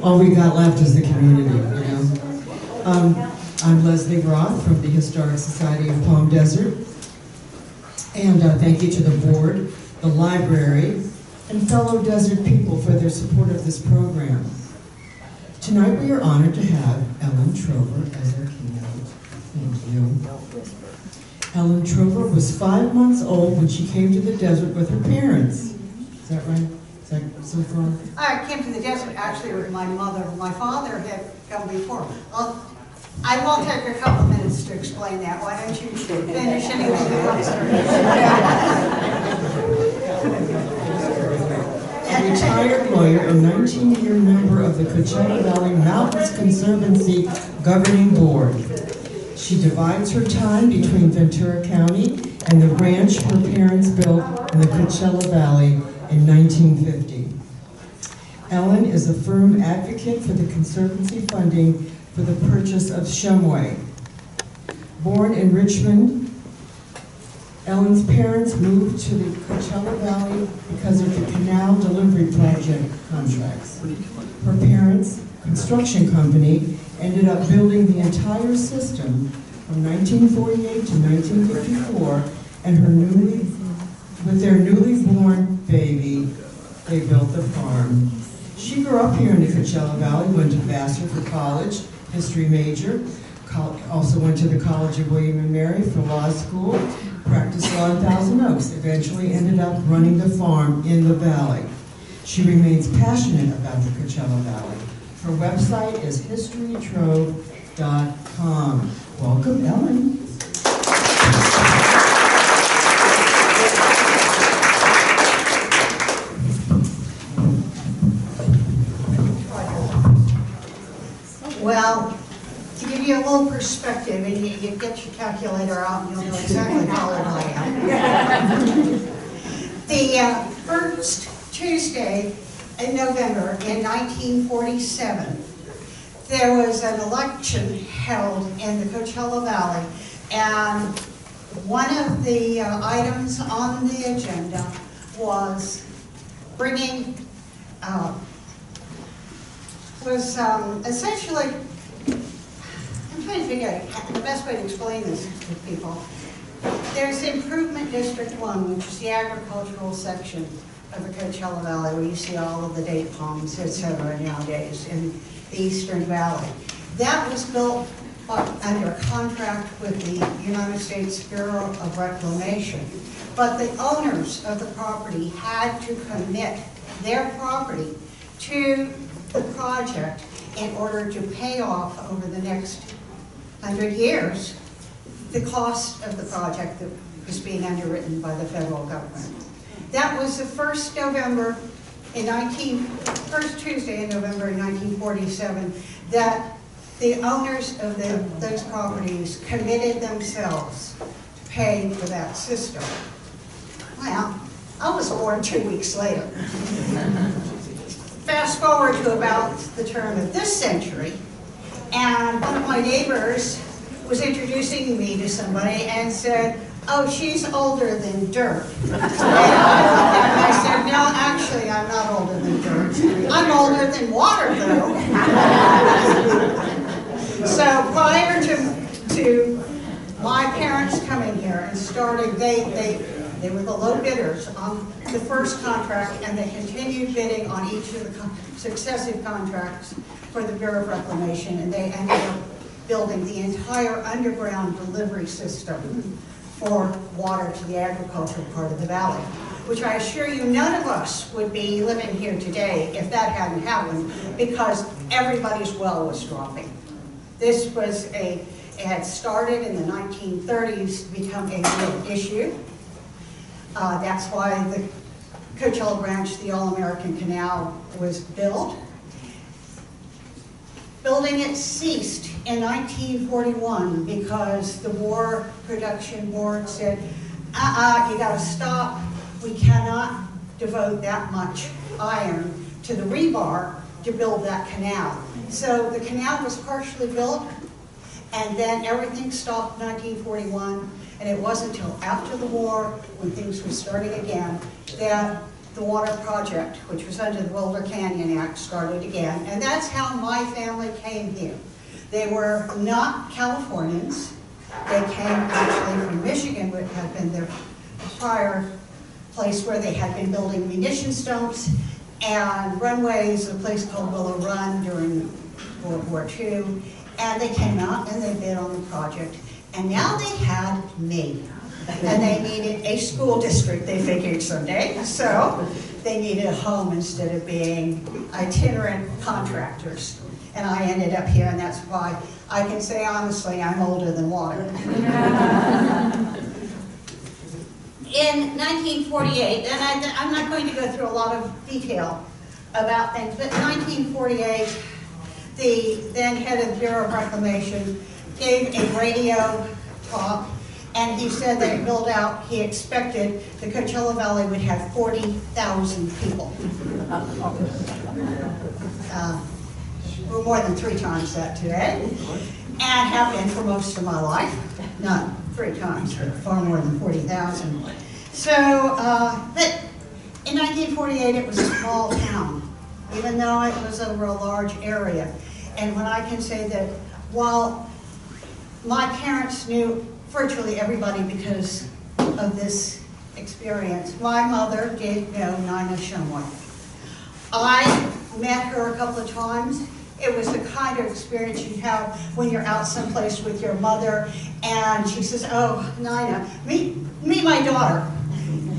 all we got left is the community, you know. I'm Leslie Roth from the Historic Society of Palm Desert. And thank you to the board, the library, and fellow desert people for their support of this program. Tonight we are honored to have Ellen Trover as our keynote. Thank you. Ellen Trover was 5 months old when she came to the desert with her parents. Is that right? Is that so far? I came to the desert actually with my mother. My father had come before. I will take a couple of minutes to explain that. Why don't you finish anything you want to start? A retired lawyer and 19-year member of the Coachella Valley Mountains Conservancy Governing Board. She divides her time between Ventura County and the ranch her parents built in the Coachella Valley in 1950. Ellen is a firm advocate for the Conservancy funding for the purchase of Shumway. Born in Richmond, Ellen's parents moved to the Coachella Valley because of the canal delivery project contracts. Her parents' construction company ended up building the entire system from 1948 to 1954, and with their newly born baby, they built the farm. She grew up here in the Coachella Valley, went to Vassar for college, history major, also went to the College of William and Mary for law school, practiced law in Thousand Oaks, eventually ended up running the farm in the valley. She remains passionate about the Coachella Valley. Her website is historytrove.com. Welcome, Ellen. Well, to give you a little perspective, and you get your calculator out and you'll know exactly how old I am. The first Tuesday in November in 1947, there was an election held in the Coachella Valley, and one of the items on the agenda was bringing essentially, I'm trying to figure out the best way to explain this to people. There's Improvement District 1, which is the agricultural section of the Coachella Valley, where you see all of the date palms, etc. nowadays in the Eastern Valley. That was built under contract with the United States Bureau of Reclamation. But the owners of the property had to commit their property to the project in order to pay off over the next 100 years the cost of the project that was being underwritten by the federal government. That was the first Tuesday in November in 1947 that the owners of those properties committed themselves to pay for that system. Well, I was born 2 weeks later. Fast forward to about the turn of this century, and one of my neighbors was introducing me to somebody and said, "Oh, she's older than dirt." And I said, "No, actually, I'm not older than dirt. I'm older than water, though." So prior to my parents coming here and starting, they were the low bidders on the first contract, and they continued bidding on each of the successive contracts for the Bureau of Reclamation, and they ended up building the entire underground delivery system for water to the agricultural part of the valley, which I assure you none of us would be living here today if that hadn't happened, because everybody's well was dropping. This was it had started in the 1930s to become a real issue. That's why the Coachella branch, the All-American Canal, was built. Building it ceased in 1941 because the War Production Board said, you gotta stop. We cannot devote that much iron to the rebar to build that canal. So the canal was partially built, and then everything stopped in 1941, and it wasn't until after the war, when things were starting again, that the water project, which was under the Boulder Canyon Act, started again. And that's how my family came here. They were not Californians. They came actually from Michigan, which had been their prior place where they had been building munition dumps and runways, a place called Willow Run during World War II. And they came out and they bid on the project. And now they had me. And they needed a school district, they figured someday. So they needed a home instead of being itinerant contractors. And I ended up here, and that's why I can say honestly, I'm older than water. In 1948, and I'm not going to go through a lot of detail about things, but in 1948, the then head of the Bureau of Reclamation gave a radio talk, and he said that he expected the Coachella Valley would have 40,000 people. We're more than 3 times that today, and have been for most of my life. Not 3 times, but far more than 40,000. So, but in 1948 it was a small town, even though it was over a large area. And when I can say that while my parents knew virtually everybody because of this experience, my mother did know Nina Shumway. I met her a couple of times. It was the kind of experience you have when you're out someplace with your mother and she says, oh, Nina, meet my daughter.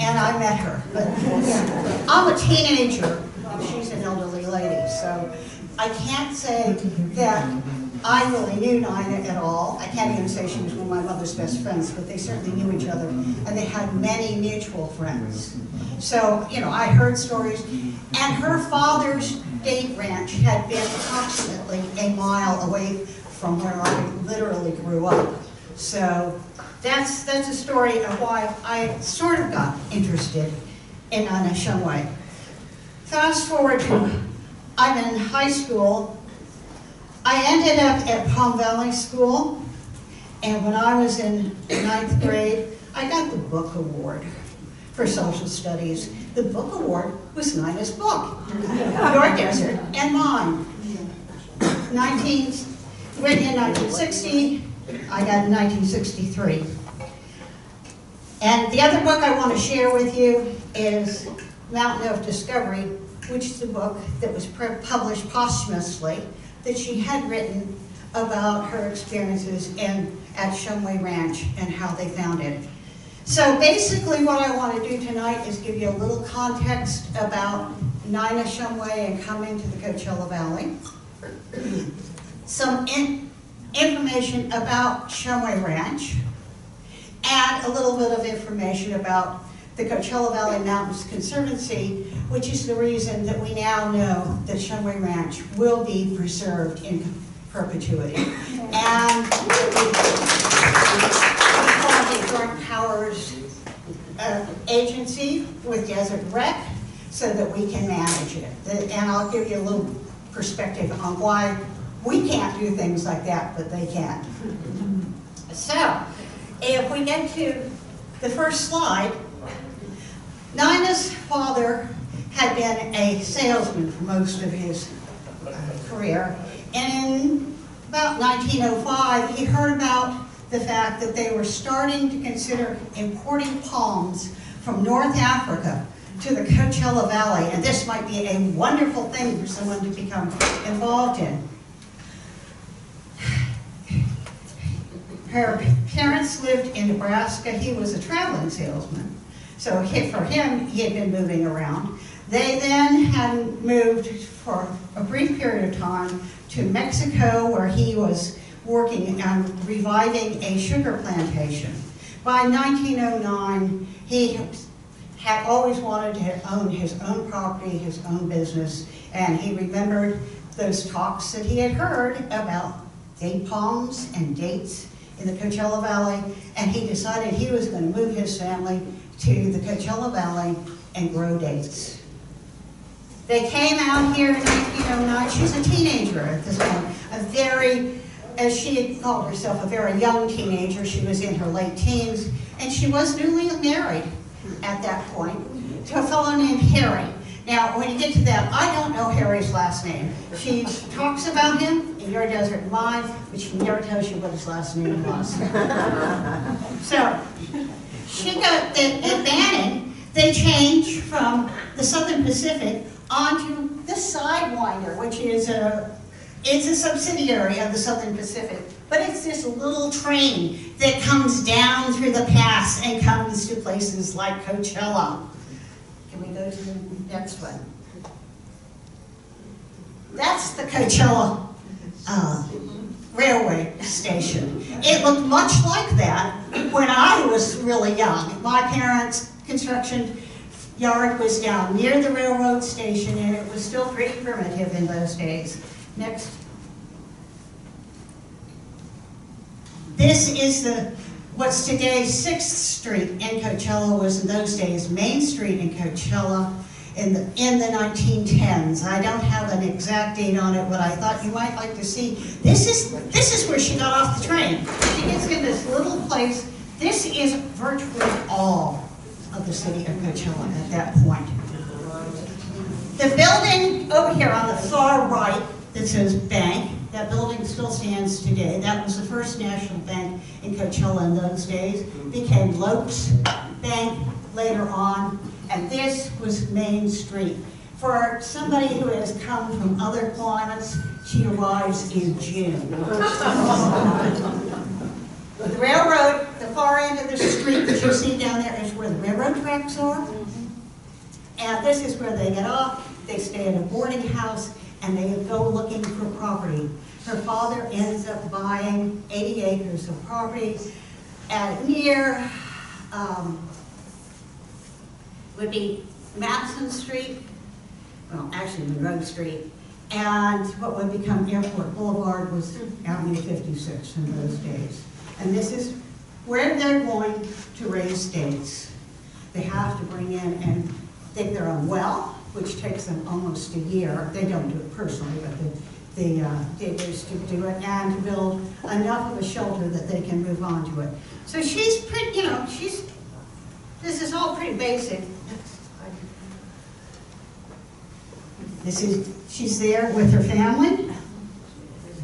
And I met her. But yeah, I'm a teenager and she's an elderly lady. So I can't say that I really knew Nina at all. I can't even say she was one of my mother's best friends, but they certainly knew each other. And they had many mutual friends. So, you know, I heard stories. And her father's date ranch had been approximately a mile away from where I literally grew up. So that's a story of why I sort of got interested in Nina Shumway. Fast forward to, I'm in high school. I ended up at Palm Valley School, and when I was in 9th grade, I got the book award for social studies. The book award was Nina's book, Your Desert and Mine. Written in 1960, I got in 1963. And the other book I want to share with you is Mountain of Discovery, which is a book that was published posthumously that she had written about her experiences at Shumway Ranch and how they found it. So basically what I want to do tonight is give you a little context about Nina Shumway and coming to the Coachella Valley. Some information about Shumway Ranch, and a little bit of information about the Coachella Valley Mountains Conservancy, which is the reason that we now know that Shumway Ranch will be preserved in perpetuity. And we call it a Joint Powers agency with Desert Rec so that we can manage it. And I'll give you a little perspective on why we can't do things like that, but they can. So, if we get to the first slide, Nina's father had been a salesman for most of his career, and in about 1905, he heard about the fact that they were starting to consider importing palms from North Africa to the Coachella Valley, and this might be a wonderful thing for someone to become involved in. Her parents lived in Nebraska. He was a traveling salesman. So for him, he had been moving around. They then had moved for a brief period of time to Mexico, where he was working on reviving a sugar plantation. By 1909, he had always wanted to own his own property, his own business, and he remembered those talks that he had heard about date palms and dates in the Coachella Valley, and he decided he was going to move his family to the Coachella Valley and grow dates. They came out here in 1909. She's a teenager at this point, a very, as she had called herself, a very young teenager. She was in her late teens, and she was newly married at that point. to a fellow named Harry. Now, when you get to that, I don't know Harry's last name. She talks about him in your desert and mine, but she never tells you what his last name was. So, she got at Bannon, they changed from the Southern Pacific onto the Sidewinder, which is it's a subsidiary of the Southern Pacific. But it's this little train that comes down through the pass and comes to places like Coachella. Can we go to the next one? That's the Coachella railway station. It looked much like that when I was really young. My parents' construction yard was down near the railroad station, and it was still pretty primitive in those days. Next. This is what's today 6th Street in Coachella was in those days Main Street in Coachella in the 1910s. I don't have an exact date on it, but I thought you might like to see. This is where she got off the train. She gets in this little place. This is virtually all of the city of Coachella at that point. The building over here on the far right that says bank, that building still stands today. That was the first national bank in Coachella in those days. Became Lopes Bank later on, and this was Main Street. For somebody who has come from other climates, she arrives in June. The railroad, the far end of the street that you see down there is where the railroad tracks are. And this is where they get off. They stay at a boarding house, and they go looking for property. Her father ends up buying 80 acres of property near, would be Madison Street, well, actually Monroe Street, and what would become Airport Boulevard was Avenue 56 in those days. And this is where they're going to raise dates. They have to bring in and dig their own well, which takes them almost a year. They don't do it personally, but the diggers do it, and to build enough of a shelter that they can move on to it. So she's pretty, this is all pretty basic. She's there with her family.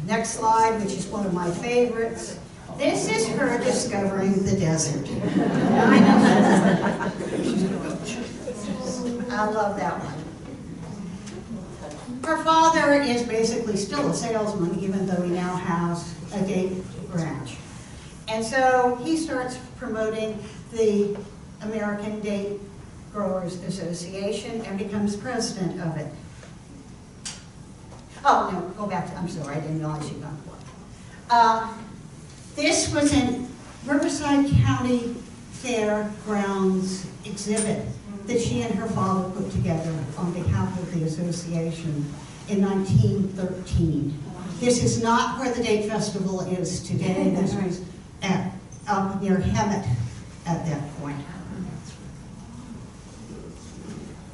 Next slide, which is one of my favorites. This is her discovering the desert. I know. I love that one. Her father is basically still a salesman, even though he now has a date ranch. And so he starts promoting the American Date Growers Association and becomes president of it. Oh, no, go back to, I'm sorry, I didn't realize you got one. This was in Riverside County Fairgrounds exhibit that she and her father put together on behalf of the association in 1913. This is not where the Date Festival is today. This was up near Hemet at that point.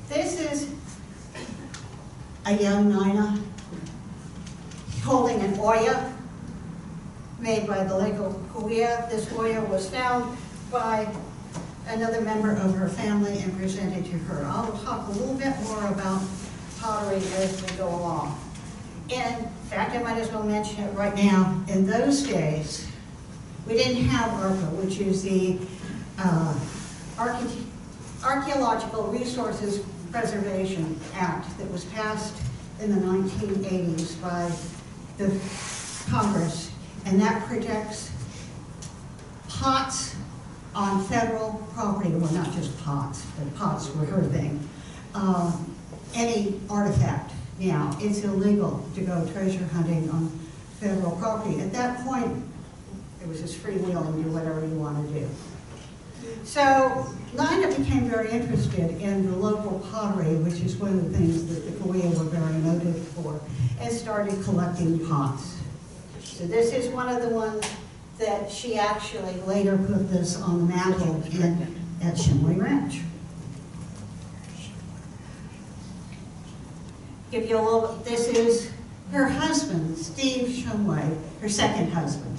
This is a young Nina holding an Oya made by the Lake of Kauai. This Oya was found by another member of her family and presented to her. I'll talk a little bit more about pottery as we go along. In fact, I might as well mention it right now. In those days, we didn't have ARPA, which is the Archaeological Resources Preservation Act that was passed in the 1980s by the Congress, and that protects pots on federal property. Well, not just pots, but pots were her thing. Any artifact. Now, it's illegal to go treasure hunting on federal property. At that point, it was just freewheeling, do whatever you want to do. So, Nina became very interested in the local pottery, which is one of the things that the Kauai were very noted for, and started collecting pots. So this is one of the ones that she actually later put this on the mantle at Shumway Ranch. Give you a little, this is her husband, Steve Shumway, her second husband.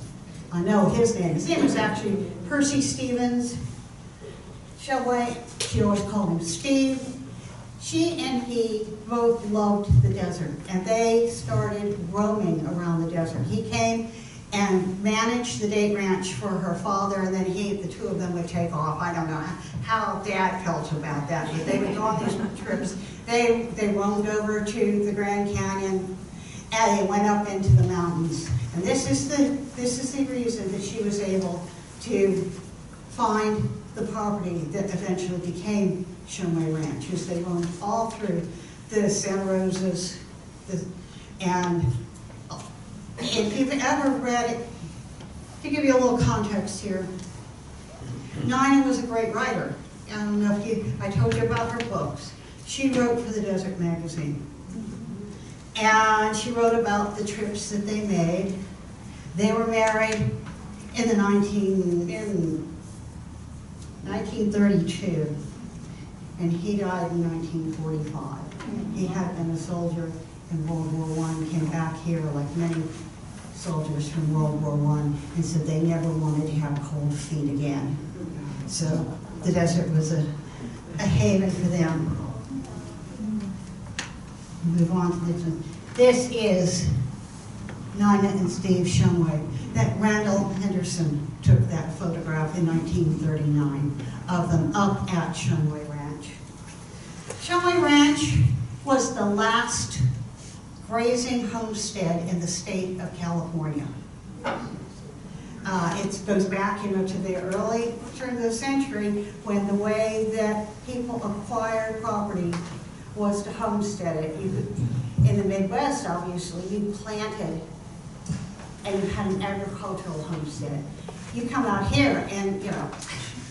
I know his name. His name is actually Percy Stevens. Shumway, she always called him Steve. She and he both loved the desert, and they started roaming around the desert. He came and managed the date ranch for her father, and then the two of them would take off. I don't know how Dad felt about that, but they would go on these trips. They roamed over to the Grand Canyon, and they went up into the mountains. And this is the reason that she was able to find the property that eventually became Shumway Ranch, as they roamed all through the Santa Rosas, and if you've ever read it, to give you a little context here, Nina was a great writer. I don't know if I told you about her books. She wrote for the Desert magazine. And she wrote about the trips that they made. They were married in 1932, and he died in 1945. He had been a soldier in World War I, came back here like many soldiers from World War I, and said they never wanted to have cold feet again. So the desert was a haven for them. Move on to this one. This is Nina and Steve Shumway. That Randall Henderson took that photograph in 1939 of them up at Shumway Ranch. Shumway Ranch was the last grazing homestead in the state of California. It goes back, to the early turn of the century, when the way that people acquired property was to homestead it. In the Midwest, obviously, you planted and you had an agricultural homestead. You come out here and,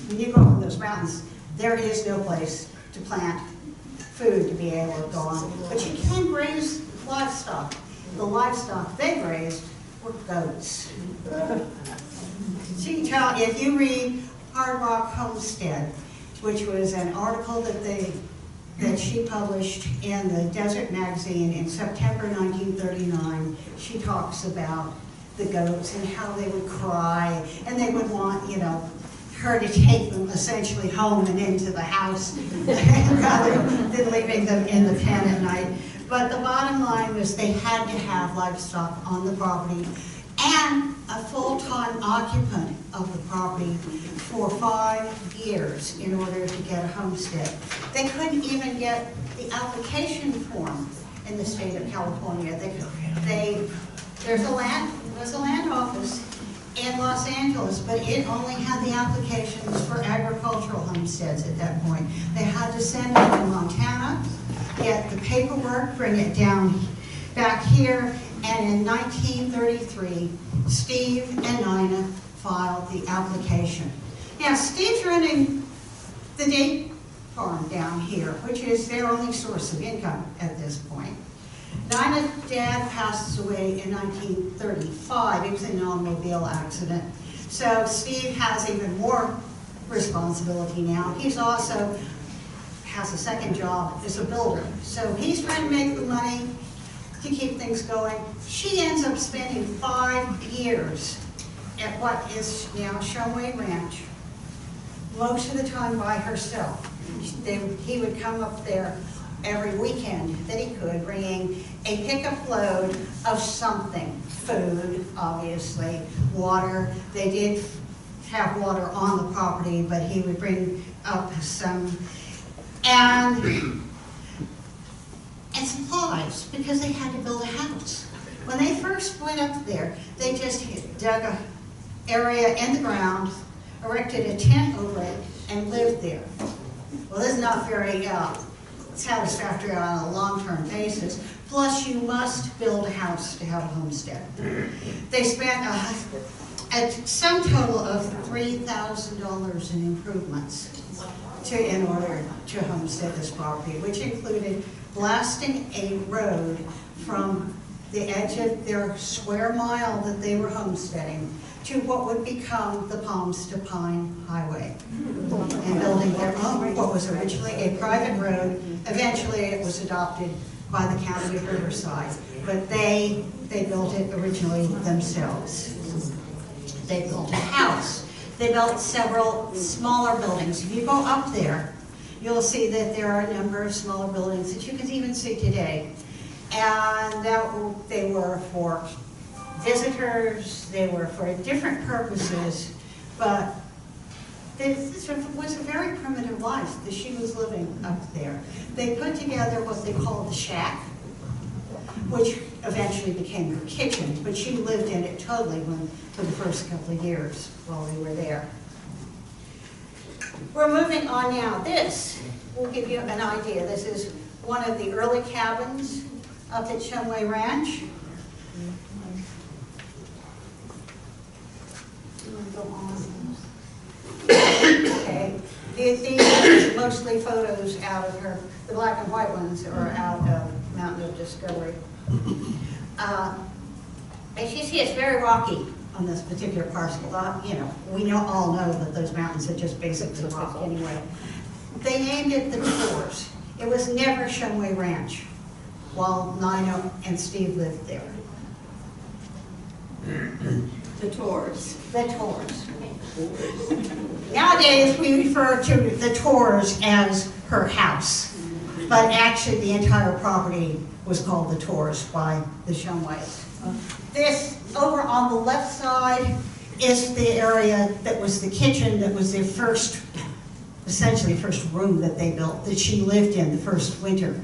when you go up in those mountains, there is no place to plant food to be able to go on. But you can graze livestock. The livestock they grazed were goats. So you can tell, if you read Hardrock Homestead, which was an article that she published in the Desert magazine in September 1939, she talks about the goats and how they would cry, and they would want, her to take them essentially home and into the house rather than leaving them in the pen at night. But the bottom line was they had to have livestock on the property and a full-time occupant of the property for 5 years in order to get a homestead. They couldn't even get the application form in the state of California. There's a land office in Los Angeles, but it only had the applications for agricultural homesteads at that point. They had to send it to Montana, get the paperwork, bring it down back here, and in 1933, Steve and Nina filed the application. Now, Steve's running the date farm down here, which is their only source of income at this point. Nina's dad passes away in 1935. It was an automobile accident. So Steve has even more responsibility now. He's also has a second job as a builder. So he's trying to make the money to keep things going. She ends up spending 5 years at what is now Shumway Ranch, most of the time by herself. He would come up there every weekend that he could, bringing a pickup load of something. Food, obviously, water. They did have water on the property, but he would bring up some, and supplies, because they had to build a house. When they first went up there, they just dug an area in the ground, erected a tent over it, and lived there. Well, this is not very satisfactory on a long-term basis. Plus, you must build a house to have a homestead. They spent a sum total of $3,000 in improvements in order to homestead this property, which included blasting a road from the edge of their square mile that they were homesteading to what would become the Palms to Pine Highway, and building their own, what was originally a private road. Eventually it was adopted by the county of Riverside, but they built it originally themselves. They built a house. They built several smaller buildings. If you go up there, you'll see that there are a number of smaller buildings that you can even see today. And they were for visitors, they were for different purposes, but this was a very primitive life that she was living up there. They put together what they called the shack, which eventually became her kitchen, but she lived in it totally for the first couple of years while they were there. We're moving on now. This will give you an idea. This is one of the early cabins up at Shumway Ranch. Go on. Okay. These are mostly photos out of her. The black and white ones are out of Mountain of Discovery. As you see, it's very rocky on this particular parcel. You know, we all know that those mountains are just basically rock anyway. They named it the Tors. It was never Shumway Ranch while Nina and Steve lived there. The Tors. The Tors. Nowadays, we refer to the Tors as her house, but actually the entire property was called the Tors by the Shumways. This, over on the left side, is the area that was the kitchen, that was their first, essentially first room that they built, that she lived in the first winter.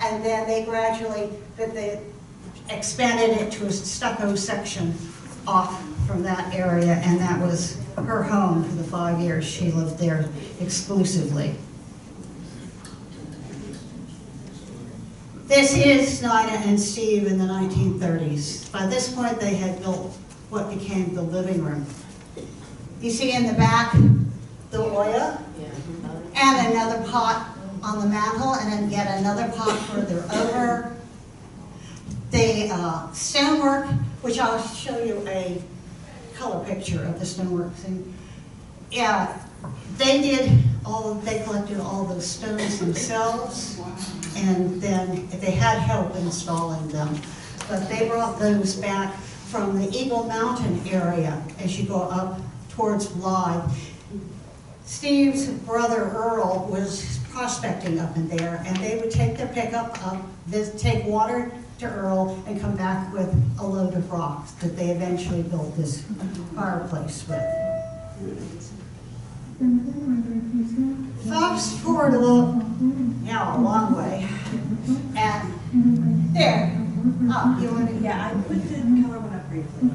And then they gradually, they expanded it to a stucco section off from that area, and that was her home for the 5 years she lived there exclusively. This is Nina and Steve in the 1930s. By this point, they had built what became the living room. You see in the back, the oil, and another pot on the mantle, and then yet another pot further over. The stonework, which I'll show you a color picture of the stonework thing. Yeah, they collected all those stones themselves, and then they had help installing them. But they brought those back from the Eagle Mountain area as you go up towards Blythe. Steve's brother Earl was prospecting up in there, and they would take their pickup up, take water to Earl, and come back with a load of rocks that they eventually built this fireplace with. Fast forward a long way, and there. Oh, you want to? Yeah, I put the color one up briefly. Put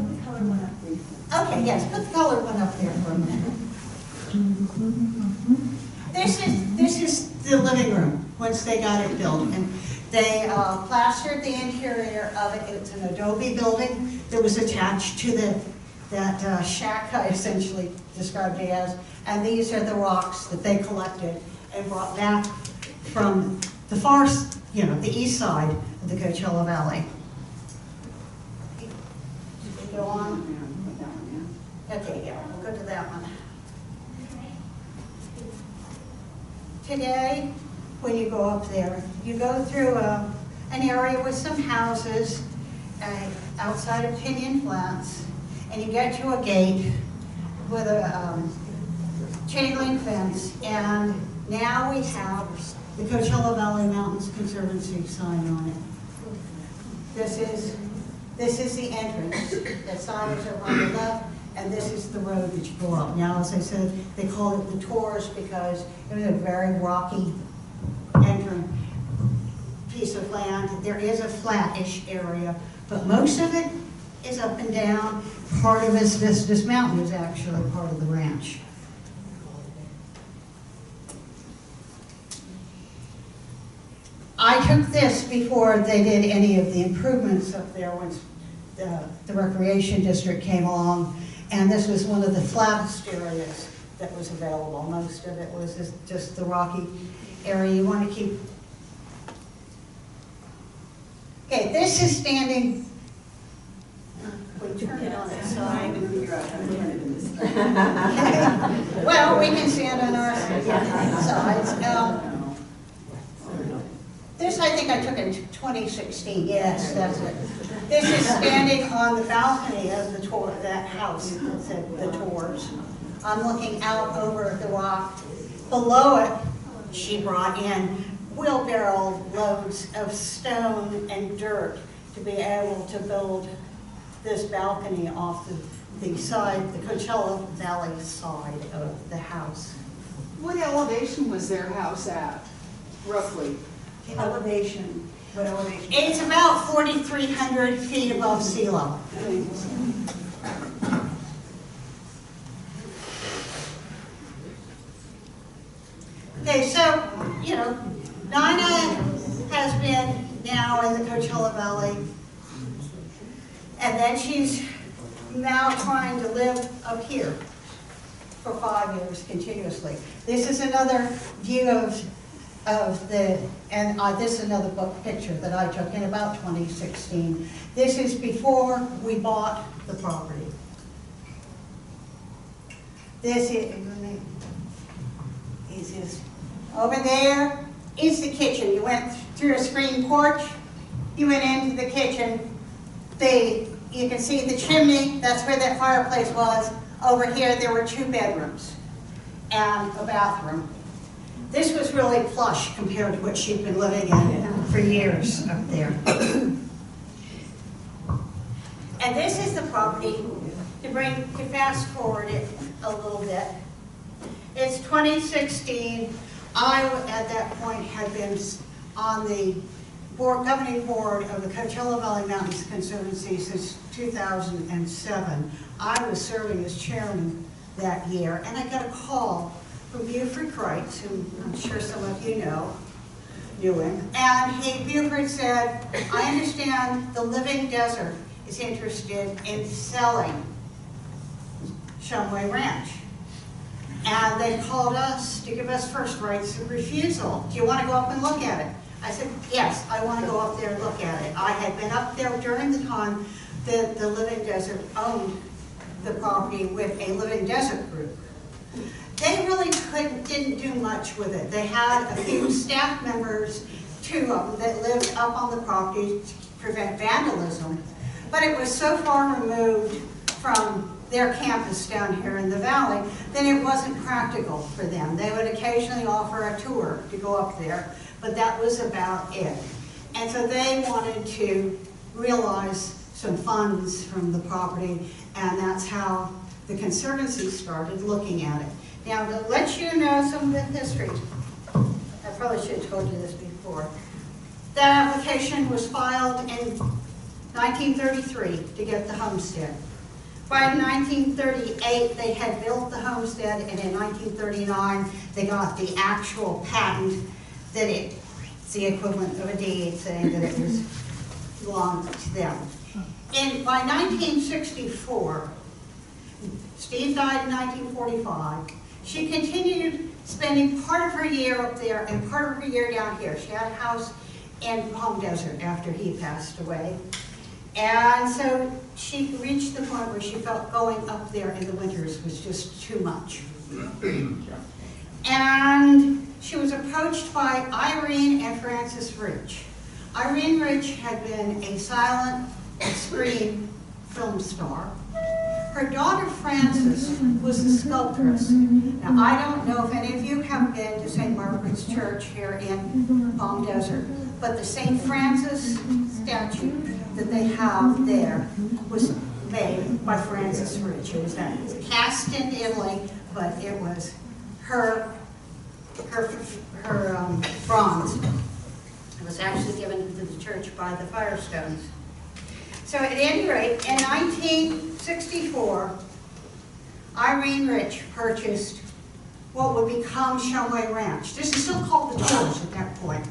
the color one up briefly. Okay, yes, put the colored one up there for a minute. This is the living room once they got it built, and they plastered the interior of it. It's an adobe building that was attached to that shack I essentially described it as, and these are the rocks that they collected and brought back from the far, the east side of the Coachella Valley. Go on. Okay, yeah, we'll go to that one. Today, when you go up there, you go through an area with some houses outside of Pinyon Flats, and you get to a gate with a chain link fence, and now we have the Coachella Valley Mountains Conservancy sign on it. This is the entrance. That sign is over on the left, and this is the road that you go up. Now, as I said, they call it the Tors because it was a very rocky entrance piece of land. There is a flat-ish area, but most of it is up and down. Part of this mountain is actually part of the ranch. I took this before they did any of the improvements up there once the recreation district came along, and this was one of the flattest areas that was available. Most of it was just the rocky area you want to keep. Okay, this is standing. We turn it on its side. Well, we can stand on our sides. This I think I took in 2016, yes, that's it. This is standing on the balcony of the tour, that house, that's it, the Tours. I'm looking out over the rock. Below it, she brought in wheelbarrow loads of stone and dirt to be able to build this balcony off the side, the Coachella Valley side of the house. What elevation was their house at, roughly? The elevation, what elevation? It's about 4,300 feet above sea level. Okay, so, you know, Dinah has been now in the Coachella Valley, and then she's now trying to live up here for 5 years continuously. This is another view of the, and this is another picture that I took in about 2016. This is before we bought the property. This is over there is the kitchen. You went through a screen porch, you went into the kitchen. You can see the chimney, that's where that fireplace was. Over here, there were 2 bedrooms and a bathroom. This was really plush compared to what she'd been living in for years up there. And this is the property, to fast forward it a little bit. It's 2016. I, at that point, had been on the governing board of the Coachella Valley Mountains Conservancy since 2007. I was serving as chairman that year, and I got a call from Buford Kreitz, who I'm sure some of you knew him, and Buford said, I understand the Living Desert is interested in selling Shumway Ranch. And they called us to give us first rights of refusal. Do you want to go up and look at it? I said, yes, I want to go up there and look at it. I had been up there during the time that the Living Desert owned the property with a Living Desert group. They really didn't do much with it. They had a few staff members, 2 of them, that lived up on the property to prevent vandalism. But it was so far removed from their campus down here in the valley that it wasn't practical for them. They would occasionally offer a tour to go up there, but that was about it. And so they wanted to realize some funds from the property, and that's how the Conservancy started looking at it. Now, to let you know some of the history, I probably should have told you this before. That application was filed in 1933 to get the homestead. By 1938, they had built the homestead, and in 1939, they got the actual patent that it's the equivalent of a deed saying that it was belonged to them. By 1964, Steve died in 1945. She continued spending part of her year up there and part of her year down here. She had a house in Palm Desert after he passed away. And so she reached the point where she felt going up there in the winters was just too much. And she was approached by Irene and Francis Rich. Irene Rich had been a silent screen film star. Her daughter Frances was a sculptress. Now I don't know if any of you have been to St. Margaret's Church here in Palm Desert, but the St. Francis statue that they have there was made by Frances Rich. It was cast in Italy, but it was her bronze. It was actually given to the church by the Firestones. So at any rate, in 1964, Irene Rich purchased what would become Shumway Ranch. This is still called the Tours at that point.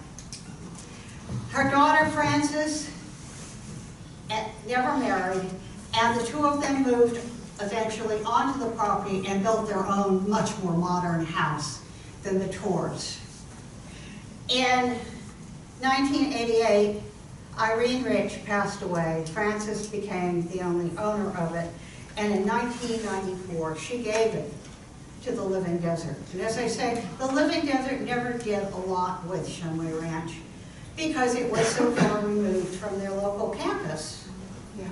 Her daughter Frances never married, and the 2 of them moved eventually onto the property and built their own much more modern house than the Tours. In 1988, Irene Rich passed away. Frances became the only owner of it, and in 1994, she gave it to the Living Desert. And as I say, the Living Desert never did a lot with Shumway Ranch. because it was so far removed from their local campus. Yeah.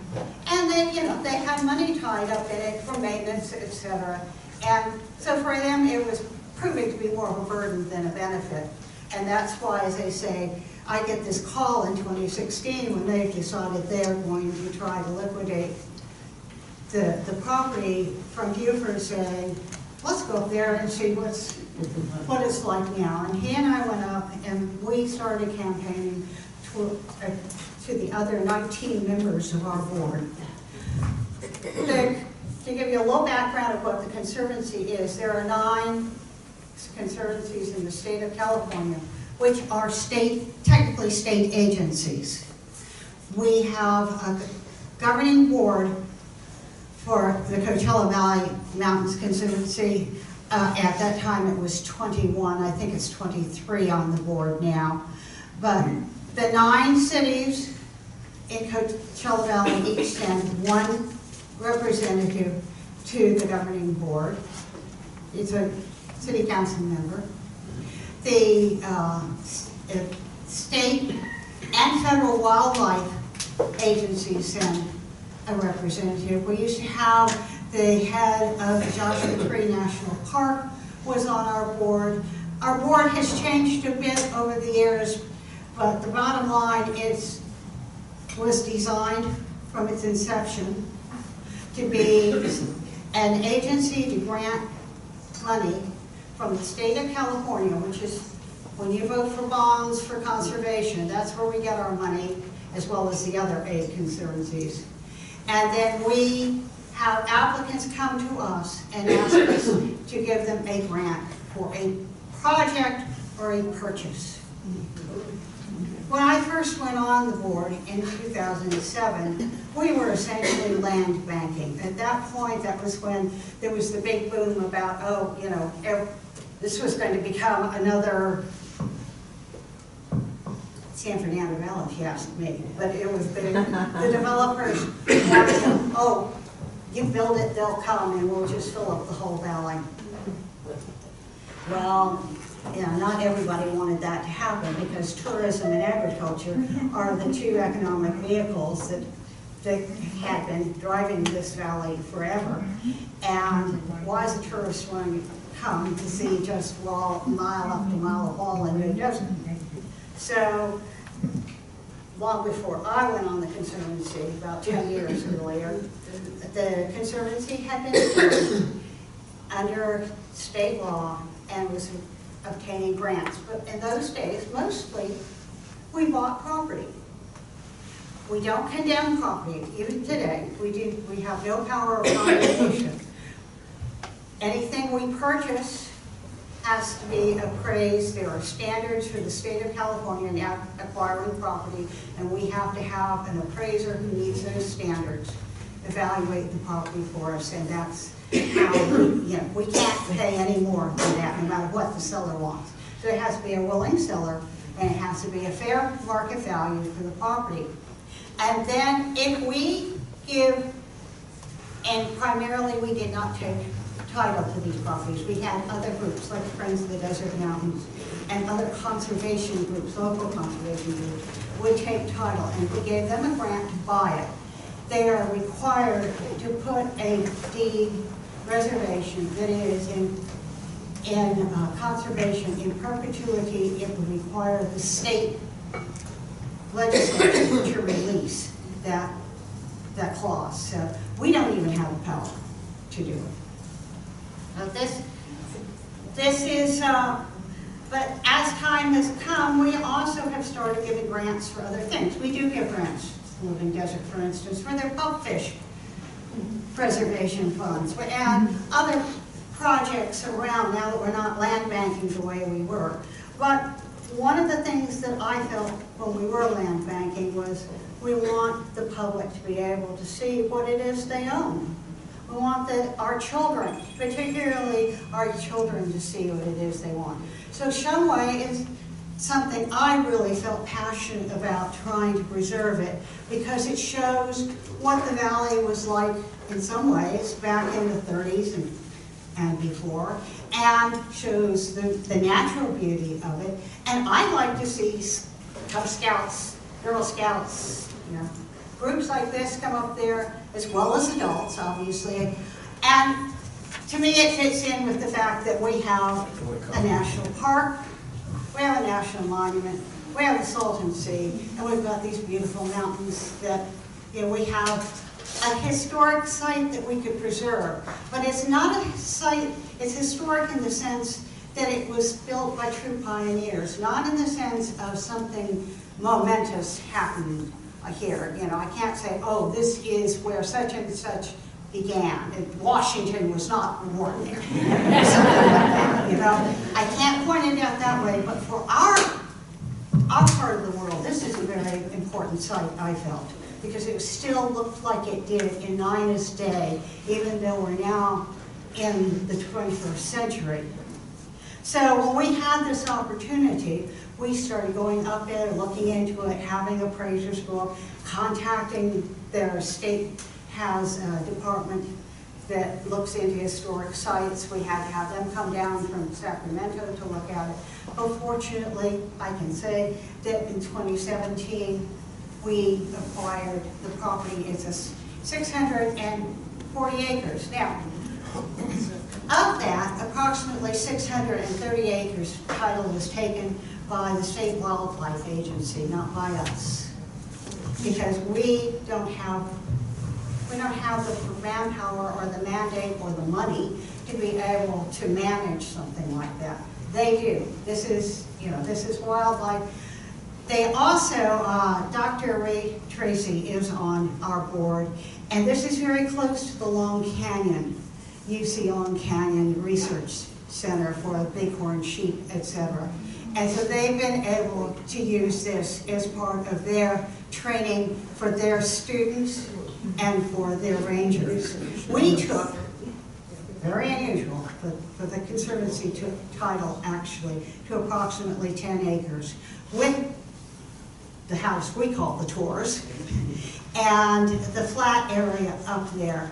And they, you know, they had money tied up in it for maintenance, etc. And so for them, it was proving to be more of a burden than a benefit. And that's why, as they say, I get this call in 2016 when they've decided they're going to try to liquidate the property from Buford, saying, let's go up there and see what it's like now. And he and I went up and we started campaigning to the other 19 members of our board. To give you a little background of what the Conservancy is, there are 9 conservancies in the state of California, which are technically state agencies. We have a governing board for the Coachella Valley Mountains Conservancy. At that time it was 21, I think it's 23 on the board now. But the 9 cities in Coachella Valley each send 1 representative to the governing board. It's a city council member. The state and federal wildlife agencies send a representative. We used to have the head of Joshua Tree National Park was on our board. Our board has changed a bit over the years, but the bottom line was designed from its inception to be an agency to grant money from the state of California, which is when you vote for bonds for conservation, that's where we get our money, as well as the other 8 conservancies. And then we have applicants come to us and ask us to give them a grant for a project or a purchase. When I first went on the board in 2007, we were essentially land banking. At that point, that was when there was the big boom about, oh, you know, this was going to become another San Fernando Valley, if you ask me. But it was the developers wanted, oh, you build it, they'll come, and we'll just fill up the whole valley. Well, you know, not everybody wanted that to happen, because tourism and agriculture are the 2 economic vehicles that had been driving this valley forever. And why is a tourist going to come to see just mile after mile of wall in the desert? So, long before I went on the Conservancy, about 10 years earlier, the Conservancy had been approved under state law and was obtaining grants. But in those days, mostly, we bought property. We don't condemn property, even today. We have no power of condemnation. Anything we purchase has to be appraised. There are standards for the state of California in acquiring property, and we have to have an appraiser who meets those standards evaluate the property for us, and that's how we can't pay any more than that, no matter what the seller wants. So it has to be a willing seller, and it has to be a fair market value for the property. And then if we give, and primarily we did not take title to these properties. We had other groups like Friends of the Desert Mountains and other conservation groups, local conservation groups, would take title, and we gave them a grant to buy it. They are required to put a deed reservation that is in conservation in perpetuity. It would require the state legislature to release that clause. So we don't even have the power to do it. Now this is, but as time has come, we also have started giving grants for other things. We do give grants, Living Desert, for instance, for their pupfish preservation funds, and other projects around now that we're not land banking the way we were. But one of the things that I felt when we were land banking was we want the public to be able to see what it is they own. We want our children, particularly our children, to see what it is they want. So Shumway is something I really felt passionate about trying to preserve it, because it shows what the valley was like in some ways back in the 30s and before, and shows the natural beauty of it. And I like to see Cub Scouts, Girl Scouts, you know. Groups like this come up there, as well as adults, obviously. And to me, it fits in with the fact that we have a national park, we have a national monument, we have the Salton Sea, and we've got these beautiful mountains that, you know, we have a historic site that we could preserve. But it's not a site, it's historic in the sense that it was built by true pioneers, not in the sense of something momentous happened here. You know, I can't say, oh, this is where such and such began. And Washington was not born there. Something like that, you know. I can't point it out that way, but for our part of the world, this is a very important site, I felt, because it still looked like it did in Nina's day, even though we're now in the 21st century. So when we had this opportunity, we started going up there, looking into it, having appraisers go up, contacting their state has a department that looks into historic sites. We had to have them come down from Sacramento to look at it. But fortunately, I can say that in 2017, we acquired the property. It's a 640 acres. Now, of that, approximately 630 acres title was taken by the State Wildlife Agency, not by us. Because we don't have the manpower or the mandate or the money to be able to manage something like that. They do. This is, you know, this is wildlife. They also, Dr. Ray Tracy is on our board, and this is very close to the Long Canyon, UC Long Canyon Research Center for bighorn sheep, etc. And so they've been able to use this as part of their training for their students and for their rangers. We took, very unusual, but the Conservancy took title actually to approximately 10 acres with the house we call the Tours and the flat area up there.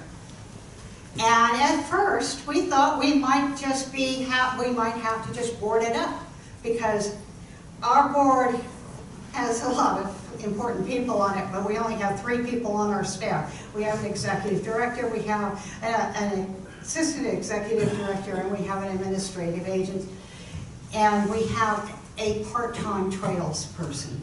And at first we thought we might just we might have to just board it up, because our board has a lot of important people on it, but we only have 3 people on our staff. We have an executive director, we have an assistant executive director, and we have an administrative agent, and we have a part-time trails person.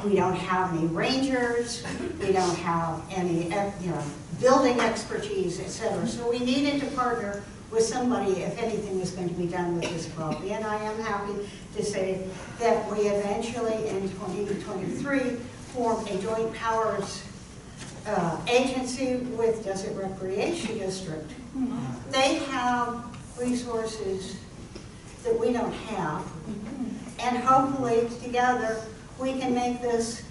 We don't have any rangers, we don't have any, you know, building expertise, etc. So we needed to partner with somebody if anything was going to be done with this property. And I am happy to say that we eventually, in 2023, formed a joint powers agency with Desert Recreation District. They have resources that we don't have, and hopefully together we can make this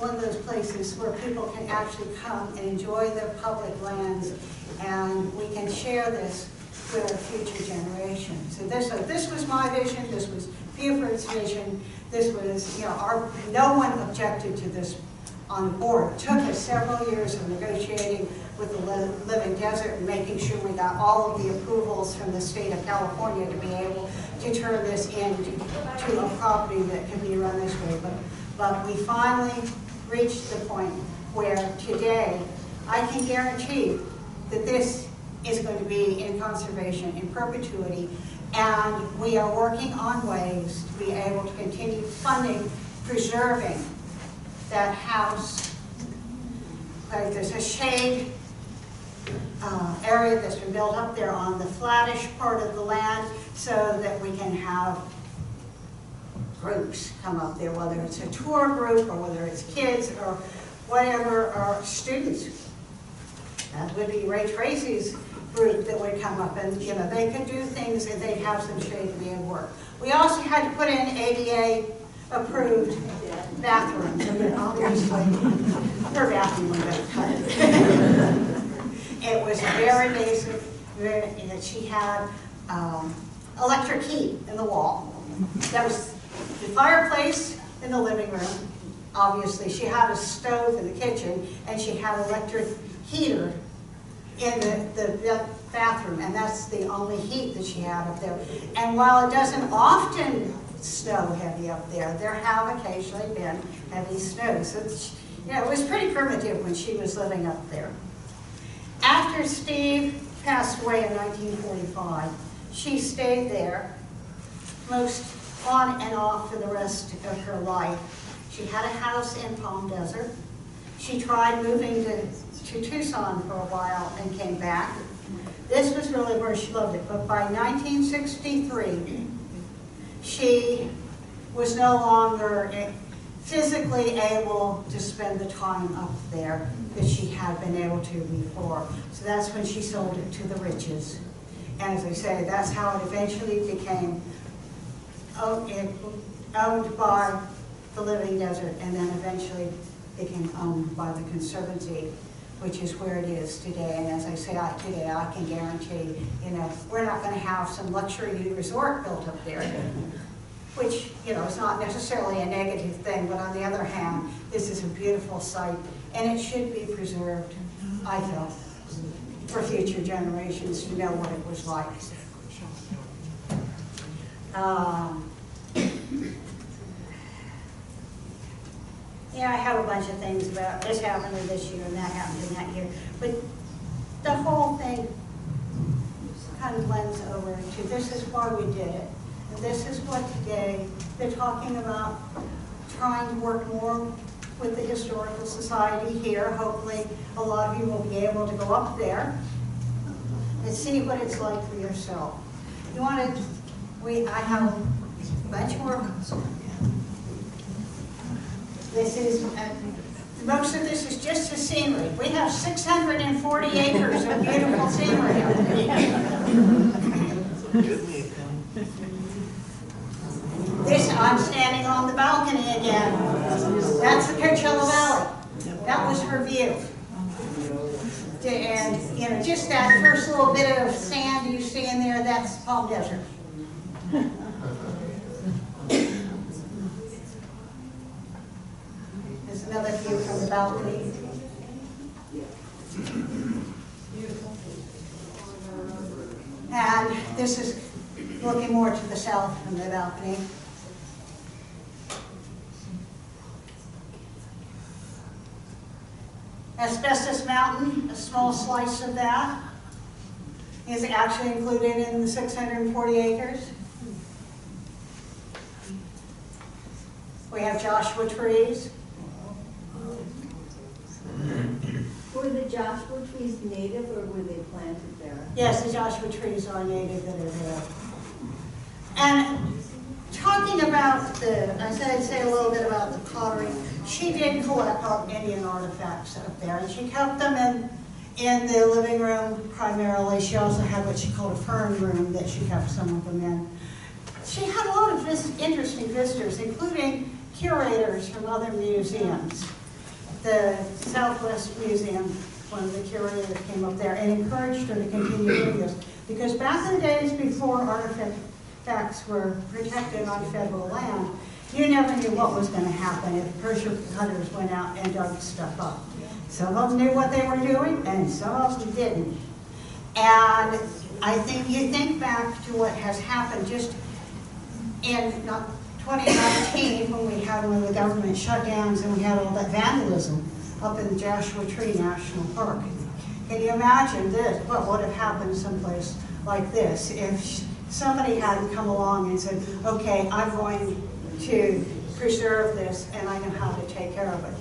one of those places where people can actually come and enjoy their public lands, and we can share this with our future generations. So this was my vision, this was Buford's vision, this was, you know, no one objected to this on the board. It took us several years of negotiating with the Living Desert and making sure we got all of the approvals from the state of California to be able to turn this into a property that can be run this way. But we finally reached the point where today I can guarantee that this is going to be in conservation in perpetuity, and we are working on ways to be able to continue funding, preserving that house. There's a shade area that's been built up there on the flattish part of the land so that we can have groups come up there, whether it's a tour group or whether it's kids or whatever, or students. That would be Ray Tracy's group that would come up, and you know, they could do things and they'd have some shade to be able to work. We also had to put in ADA approved bathrooms, and obviously her bathroom was cut. It was very basic. She had electric heat in the wall. That was the fireplace in the living room. Obviously, she had a stove in the kitchen, and she had electric heater in the bathroom, and that's the only heat that she had up there. And while it doesn't often snow heavy up there. There have occasionally been heavy snows. It was pretty primitive when she was living up there. After Steve passed away in 1945, she stayed there most on and off for the rest of her life. She had a house in Palm Desert. She tried moving to Tucson for a while and came back. This was really where she loved it, but by 1963, she was no longer physically able to spend the time up there that she had been able to before. So that's when she sold it to the Riches. And as I say, that's how it eventually became owned by the Living Desert, and then eventually became owned by the Conservancy, which is where it is today. And as I say, today I can guarantee, we're not going to have some luxury resort built up there, which, is not necessarily a negative thing, but on the other hand, this is a beautiful site, and it should be preserved, I feel, for future generations to know what it was like. I have a bunch of things about this happened in this year and that happened in that year, but the whole thing kind of blends over to this is why we did it. And this is what today they're talking about, trying to work more with the Historical Society here. Hopefully a lot of you will be able to go up there and see what it's like for yourself. You want to, I have a bunch more. This is, most of this is just the scenery. We have 640 acres of beautiful scenery up there. I'm standing on the balcony again. That's the Coachella Valley. That was her view. And, just that first little bit of sand you see in there, that's Palm Desert. Another view from the balcony. And this is looking more to the south from the balcony. Asbestos Mountain, a small slice of that, is actually included in the 640 acres. We have Joshua trees. Were the Joshua trees native or were they planted there? Yes, the Joshua trees are native that are there. And talking about I said I'd say a little bit about the pottery. She did collect Indian artifacts up there, and she kept them in the living room primarily. She also had what she called a fern room that she kept some of them in. She had a lot of interesting visitors, including curators from other museums. The Southwest Museum, one of the curators came up there and encouraged her to continue doing this. Because back in the days before artifacts were protected on federal land, you never knew what was going to happen if pressure cutters went out and dug stuff up. Some of them knew what they were doing, and some of them didn't. And I think you think back to what has happened just in 2019 when we had one of the government shutdowns and we had all that vandalism up in the Joshua Tree National Park. Can you imagine this? What would have happened someplace like this if somebody hadn't come along and said, okay, I'm going to preserve this and I know how to take care of it.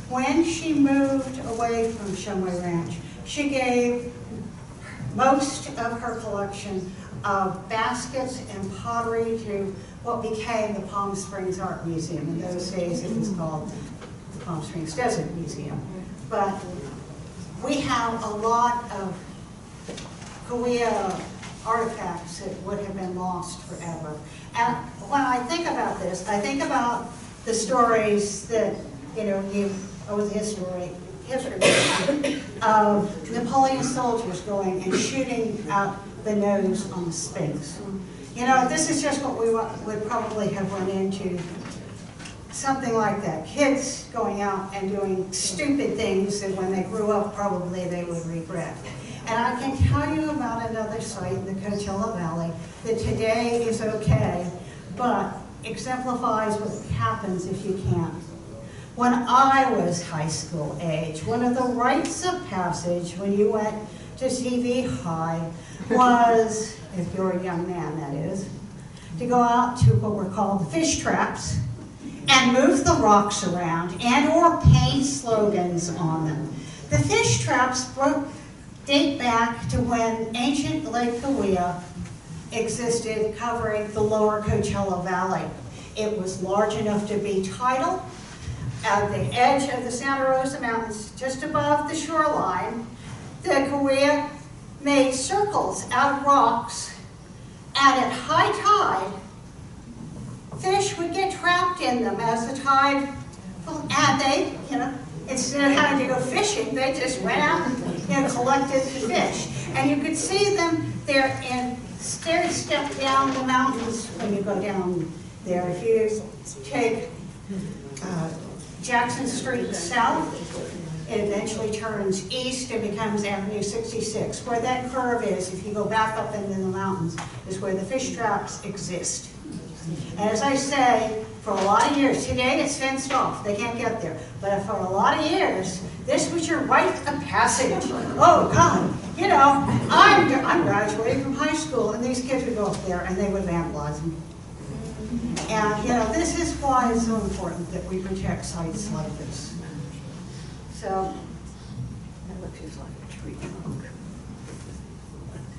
When she moved away from Shumway Ranch, she gave most of her collection of baskets and pottery to what became the Palm Springs Art Museum. In those days it was called the Palm Springs Desert Museum. But we have a lot of Korea artifacts that would have been lost forever. And when I think about this, I think about the stories that, history of Napoleon's soldiers going and shooting out the nose on the Sphinx. This is just what we would probably have run into, something like that. Kids going out and doing stupid things that when they grew up probably they would regret. And I can tell you about another site in the Coachella Valley that today is okay, but exemplifies what happens if you can't. When I was high school age, one of the rites of passage when you went to CV High was, if you're a young man that is, to go out to what were called fish traps and move the rocks around and or paint slogans on them. The fish traps date back to when ancient Lake Cahuilla existed, covering the lower Coachella Valley. It was large enough to be tidal. At the edge of the Santa Rosa Mountains, just above the shoreline, the Cahuilla made circles out of rocks, and at high tide, fish would get trapped in them as the tide, and they, instead of having to go fishing, they just went out and collected the fish. And you could see them there in stair-step down the mountains when you go down there. If you take Jackson Street south, it eventually turns east and becomes Avenue 66. Where that curve is, if you go back up into the mountains, is where the fish traps exist. And as I say, for a lot of years, today it's fenced off, they can't get there. But for a lot of years, this was your rite of passage. Oh God, I'm graduating from high school, and these kids would go up there and they would vandalize them. And this is why it's so important that we protect sites like this. So, that looks just like a tree trunk.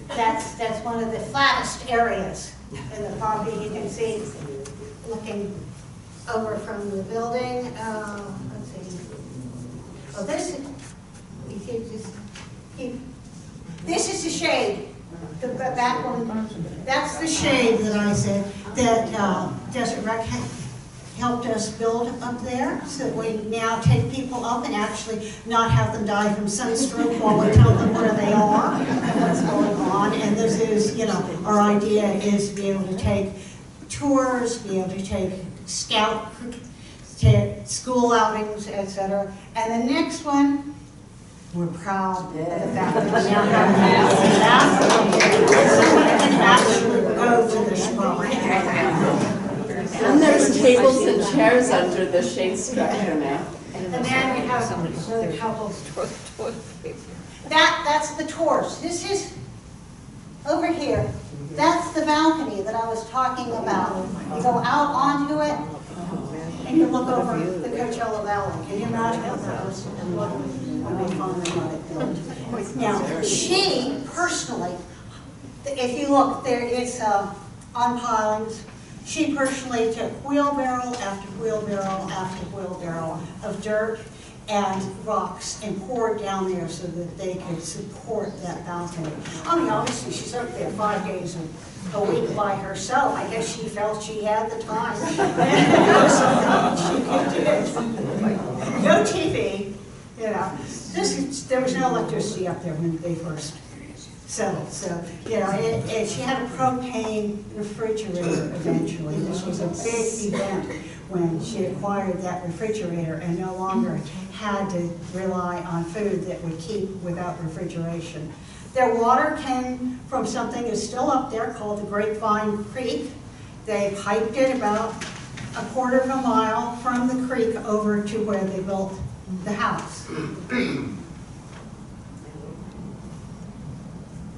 That's one of the flattest areas in the property. You can see, looking over from the building. Let's see. Oh, this is the shade. The back one. That's the shade that I said that Desert Rec helped us build up there, so we now take people up and actually not have them die from sunstroke while we tell them where they are and what's going on. And this is, our idea is to be able to take tours, be able to take scout, school outings, etc. And the next one, we're proud of the fact that we now have an actually go to the shrine. And there's tables and chairs under the shade structure now. And then we have the couples. That's the tours. This is over here. That's the balcony that I was talking about. You go out onto it and you look over the Coachella Valley. Can you imagine how that was when they finally got it built? Now, she personally, if you look there, it's on pilings. She personally took wheelbarrow after wheelbarrow after wheelbarrow of dirt and rocks and poured down there so that they could support that balcony. I mean, obviously, she's up there 5 days a week by herself. I guess she felt she had the time. She could do it. No TV, There was no electricity up there when they first settled. So, she had a propane refrigerator eventually. This was a big event when she acquired that refrigerator and no longer had to rely on food that would keep without refrigeration. Their water came from something that's still up there called the Grapevine Creek. They piped it about a quarter of a mile from the creek over to where they built the house.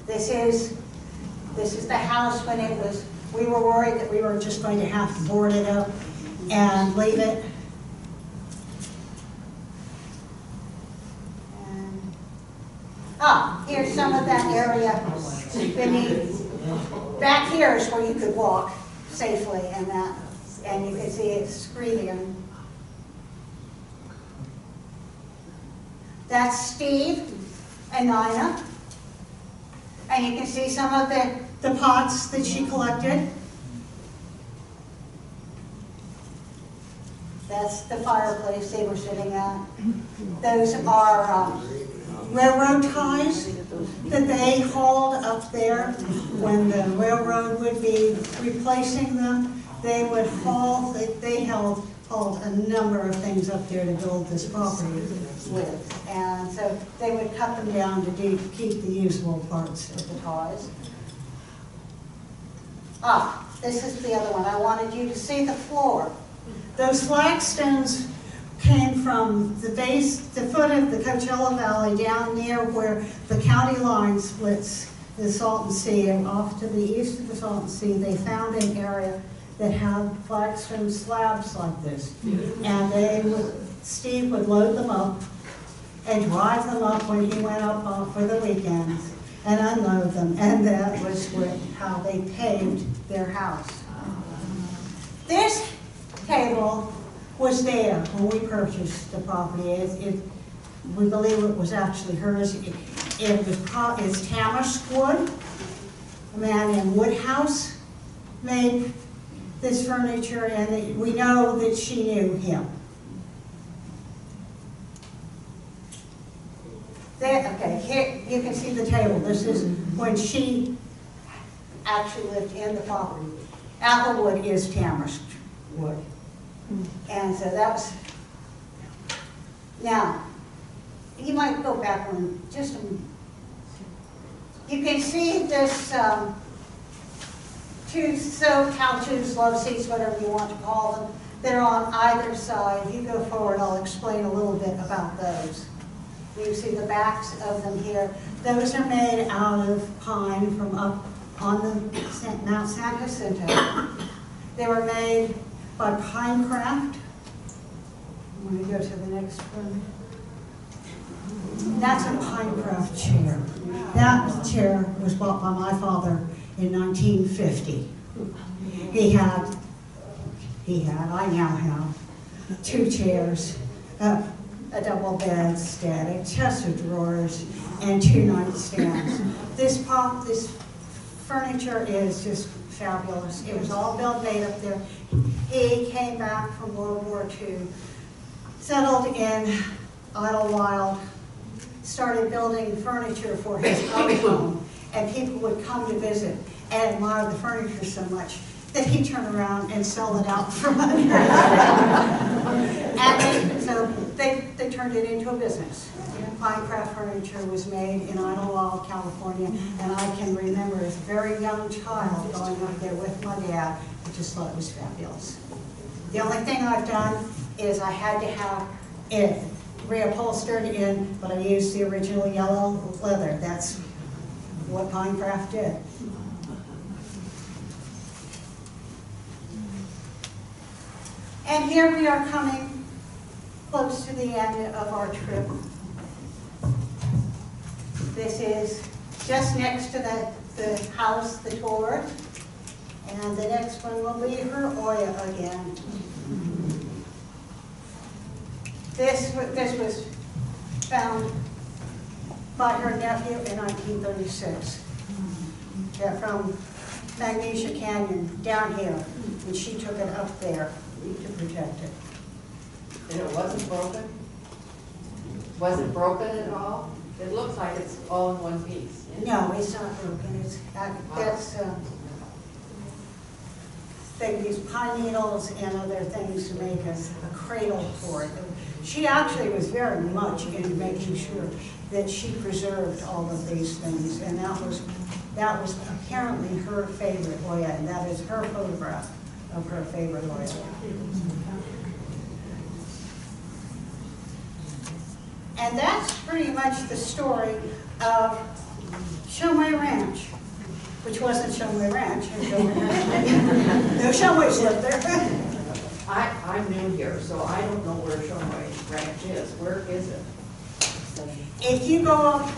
This is the house when it was, we were worried that we were just going to have to board it up and leave it. And, here's some of that area beneath. Back here is where you could walk safely and you can see it's screening. That's Steve and Nina. And you can see some of the pots that she collected. That's the fireplace they were sitting at. Those are railroad ties that they hauled up there. When the railroad would be replacing them, they would haul, they hauled a number of things up there to build this property with. And so they would cut them down to keep the usable parts of the ties. this is the other one. I wanted you to see the floor. Those flagstones came from the base, the foot of the Coachella Valley down near where the county line splits the Salton Sea, and off to the east of the Salton Sea, they found an area that had flagstone slabs like this. And Steve would load them up and drive them up when he went up for the weekends and unload them. And that was how they paved their house. This table was there when we purchased the property. We believe it was actually hers. It's Tamarisk wood. A man in Woodhouse made this furniture, and we know that she knew him. Okay, here you can see the table. This is when she actually lived in the property. Applewood is Tamarisk wood. And so that was, now, you might go back on just a minute. You can see this two couches, love seats, whatever you want to call them. They're on either side. You go forward, I'll explain a little bit about those. You see the backs of them here. Those are made out of pine from up on the Mount San Jacinto. They were made by Pinecraft. I'm going to go to the next one. That's a Pinecraft chair. That chair was bought by my father in 1950. I now have 2 chairs, a double bed, static, chest of drawers, and 2 nightstands. This furniture is just fabulous. It was all made up there. He came back from World War II, settled in Idlewild, started building furniture for his own home, and people would come to visit and admire the furniture so much that he'd turn around and sell it out from under. And so they turned it into a business. Pinecraft furniture was made in Idlewild, California, and I can remember as a very young child going up there with my dad. I just thought it was fabulous. The only thing I've done is I had to have it reupholstered in, but I used the original yellow leather. That's what Pinecraft did. And here we are coming close to the end of our trip. This is just next to the house, the tour. And the next one will be her Oya again. This was found by her nephew in 1936. They're from Magnesia Canyon, down here, and she took it up there to protect it. And it wasn't broken? Was it broken at all? It looks like it's all in one piece. No, it's not broken. They use pine needles and other things to make a cradle for it. She actually was very much into making sure that she preserved all of these things, and that was apparently her favorite Oya, and that is her photograph of her favorite Oya. And that's pretty much the story of Shumway Ranch, which wasn't Shumway Ranch. No, Shumways lived there. I'm new here, so I don't know where Shumway Ranch is. Where is it? If you go up,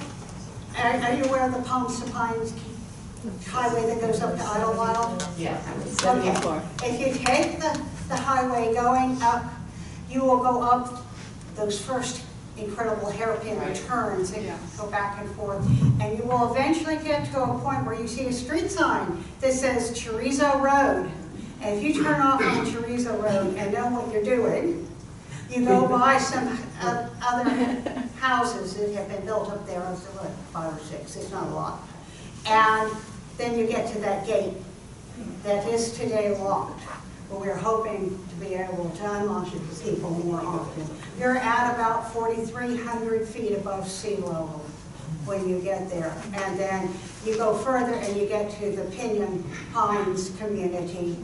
are you aware of the Palms to Pines highway that goes up to Idlewild? Yes. Okay. If you take the highway going up, you will go up those first incredible hairpin turns and go back and forth. And you will eventually get to a point where you see a street sign that says Chorizo Road. And if you turn off on Chorizo Road and know what you're doing, you go by some other houses that have been built up there, 5 or 6, it's not a lot. And then you get to that gate that is today locked. But we're hoping to be able to unlock it for people more often. You're at about 4,300 feet above sea level. when you get there. And then you go further and you get to the Pinyon Pines community,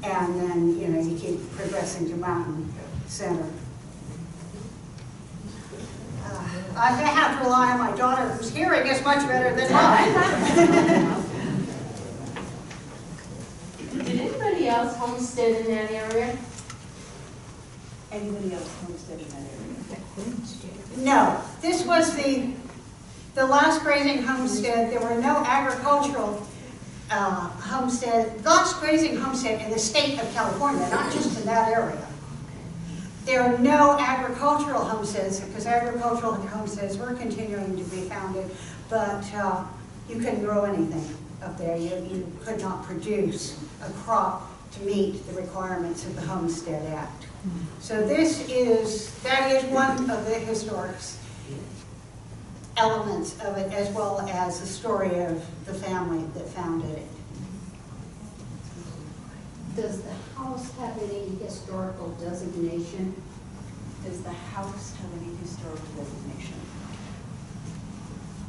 and then, you know, you keep progressing to Mountain Center. I'm going to have to rely on my daughter, whose hearing is much better than mine. Did anybody else homestead in that area? Anybody else homestead in that area? No, this was the last grazing homestead. There were no agricultural last grazing homestead in the state of California, not just in that area. There are no agricultural homesteads, because agricultural homesteads were continuing to be founded, but you couldn't grow anything up there. You could not produce a crop to meet the requirements of the Homestead Act. So that is one of the historic elements of it, as well as the story of the family that founded it. Does the house have any historical designation? Does the house have any historical designation?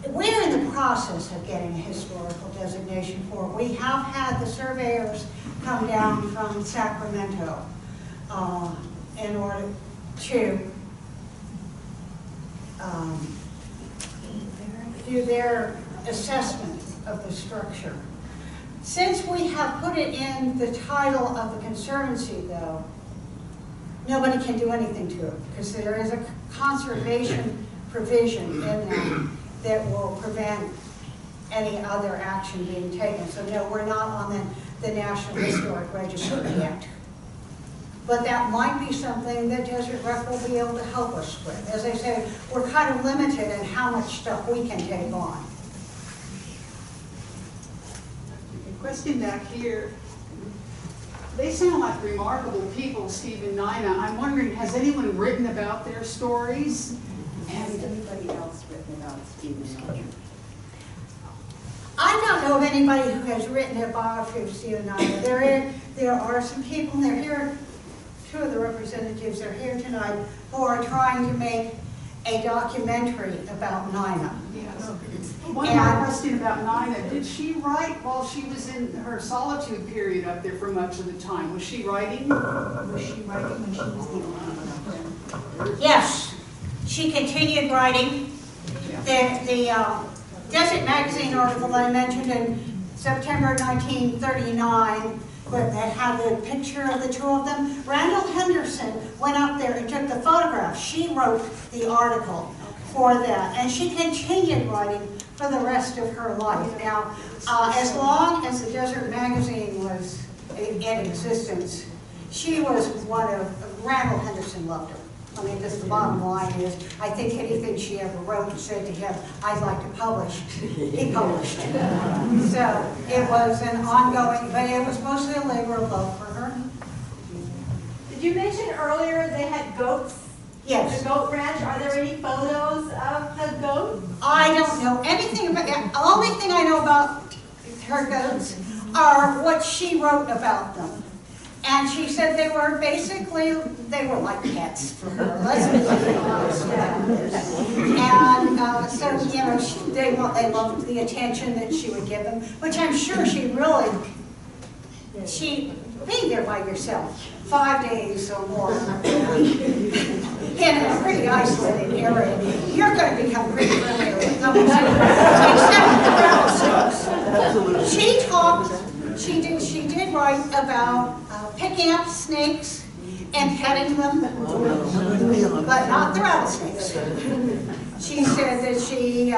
We're in the process of getting a historical designation for it. We have had the surveyors come down from Sacramento in order to do their assessment of the structure. Since we have put it in the title of the Conservancy, though, nobody can do anything to it, because there is a conservation provision in that will prevent any other action being taken. So no, we're not on the National Historic Register yet. But that might be something that Desert Rec will be able to help us with. As I say, we're kind of limited in how much stuff we can take on. Question back here. They sound like remarkable people, Steve and Nina. I'm wondering, has anyone written about their stories? Has anybody else written about Stephen Nina? I don't know of anybody who has written a biography of Steve and Nina. There are some people, and they're here, two of the representatives are here tonight, who are trying to make a documentary about Nina. Yes. One more question about Nina. Did she write while she was in her solitude period up there for much of the time? Was she writing? Was she writing when she was the only one? Yes, she continued writing. The Desert Magazine article that I mentioned in September 1939, that had the picture of the two of them, Randall Henderson went up there and took the photograph. She wrote the article for that, and she continued writing for the rest of her life. Now, as long as the Desert Magazine was in existence, she was one of, Randall Henderson loved her. I mean, just the bottom line is, I think anything she ever wrote and said to him, I'd like to publish, he published. So it was an ongoing, but it was mostly a labor of love for her. Did you mention earlier they had goats? Yes. The goat ranch, are there any photos of the goats? I don't know anything about, the only thing I know about her goats are what she wrote about them. And she said they were basically, they were like pets for her. Let's be honest about this. And so, you know, they loved the attention that she would give them, which I'm sure being there by yourself, 5 days or more, in a pretty isolated area, you're going to become pretty familiar with them. Except the rattlesnakes. She did write about picking up snakes and petting them, but not the rattlesnakes. She said that she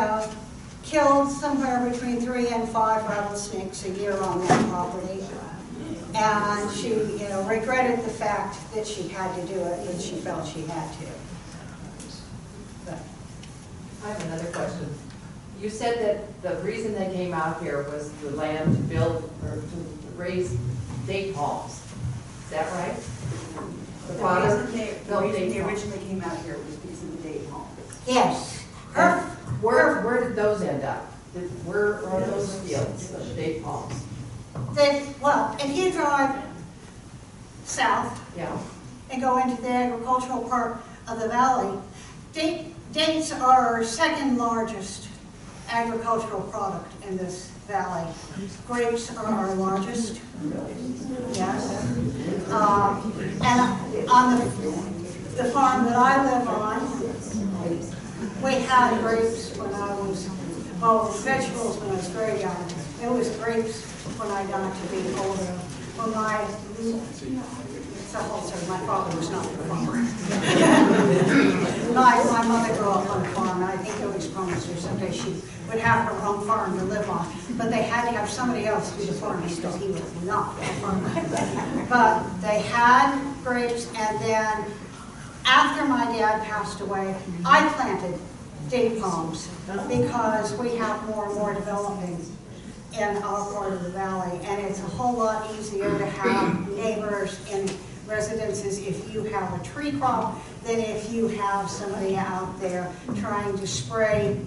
killed somewhere between 3 and 5 rattlesnakes a year on that property. And she, you know, regretted the fact that she had to do it, and she felt she had to. But I have another question. You said that the reason they came out here was the land to build or to raise date palms. Is that right? The father built The reason date they palms. originally came out here was because of the date palm. yes, Where did those end up? Where are those fields of date palms? well, if you drive south Yeah. and go into the agricultural part of the valley, dates are second largest agricultural product in this valley. Grapes are our largest. Yes. And on the farm that I live on, we had grapes when I was, well, vegetables when I was very young. It was grapes when I got to be older. When my father was not a farmer. my mother grew up on a farm, and I think it always promised her someday she would have her own farm to live on. But they had to have somebody else do the farming because he was not a farmer. But they had grapes, and then after my dad passed away, I planted date palms because we have more and more developing in our part of the valley, and it's a whole lot easier to have neighbors in residences if you have a tree crop than if you have somebody out there trying to spray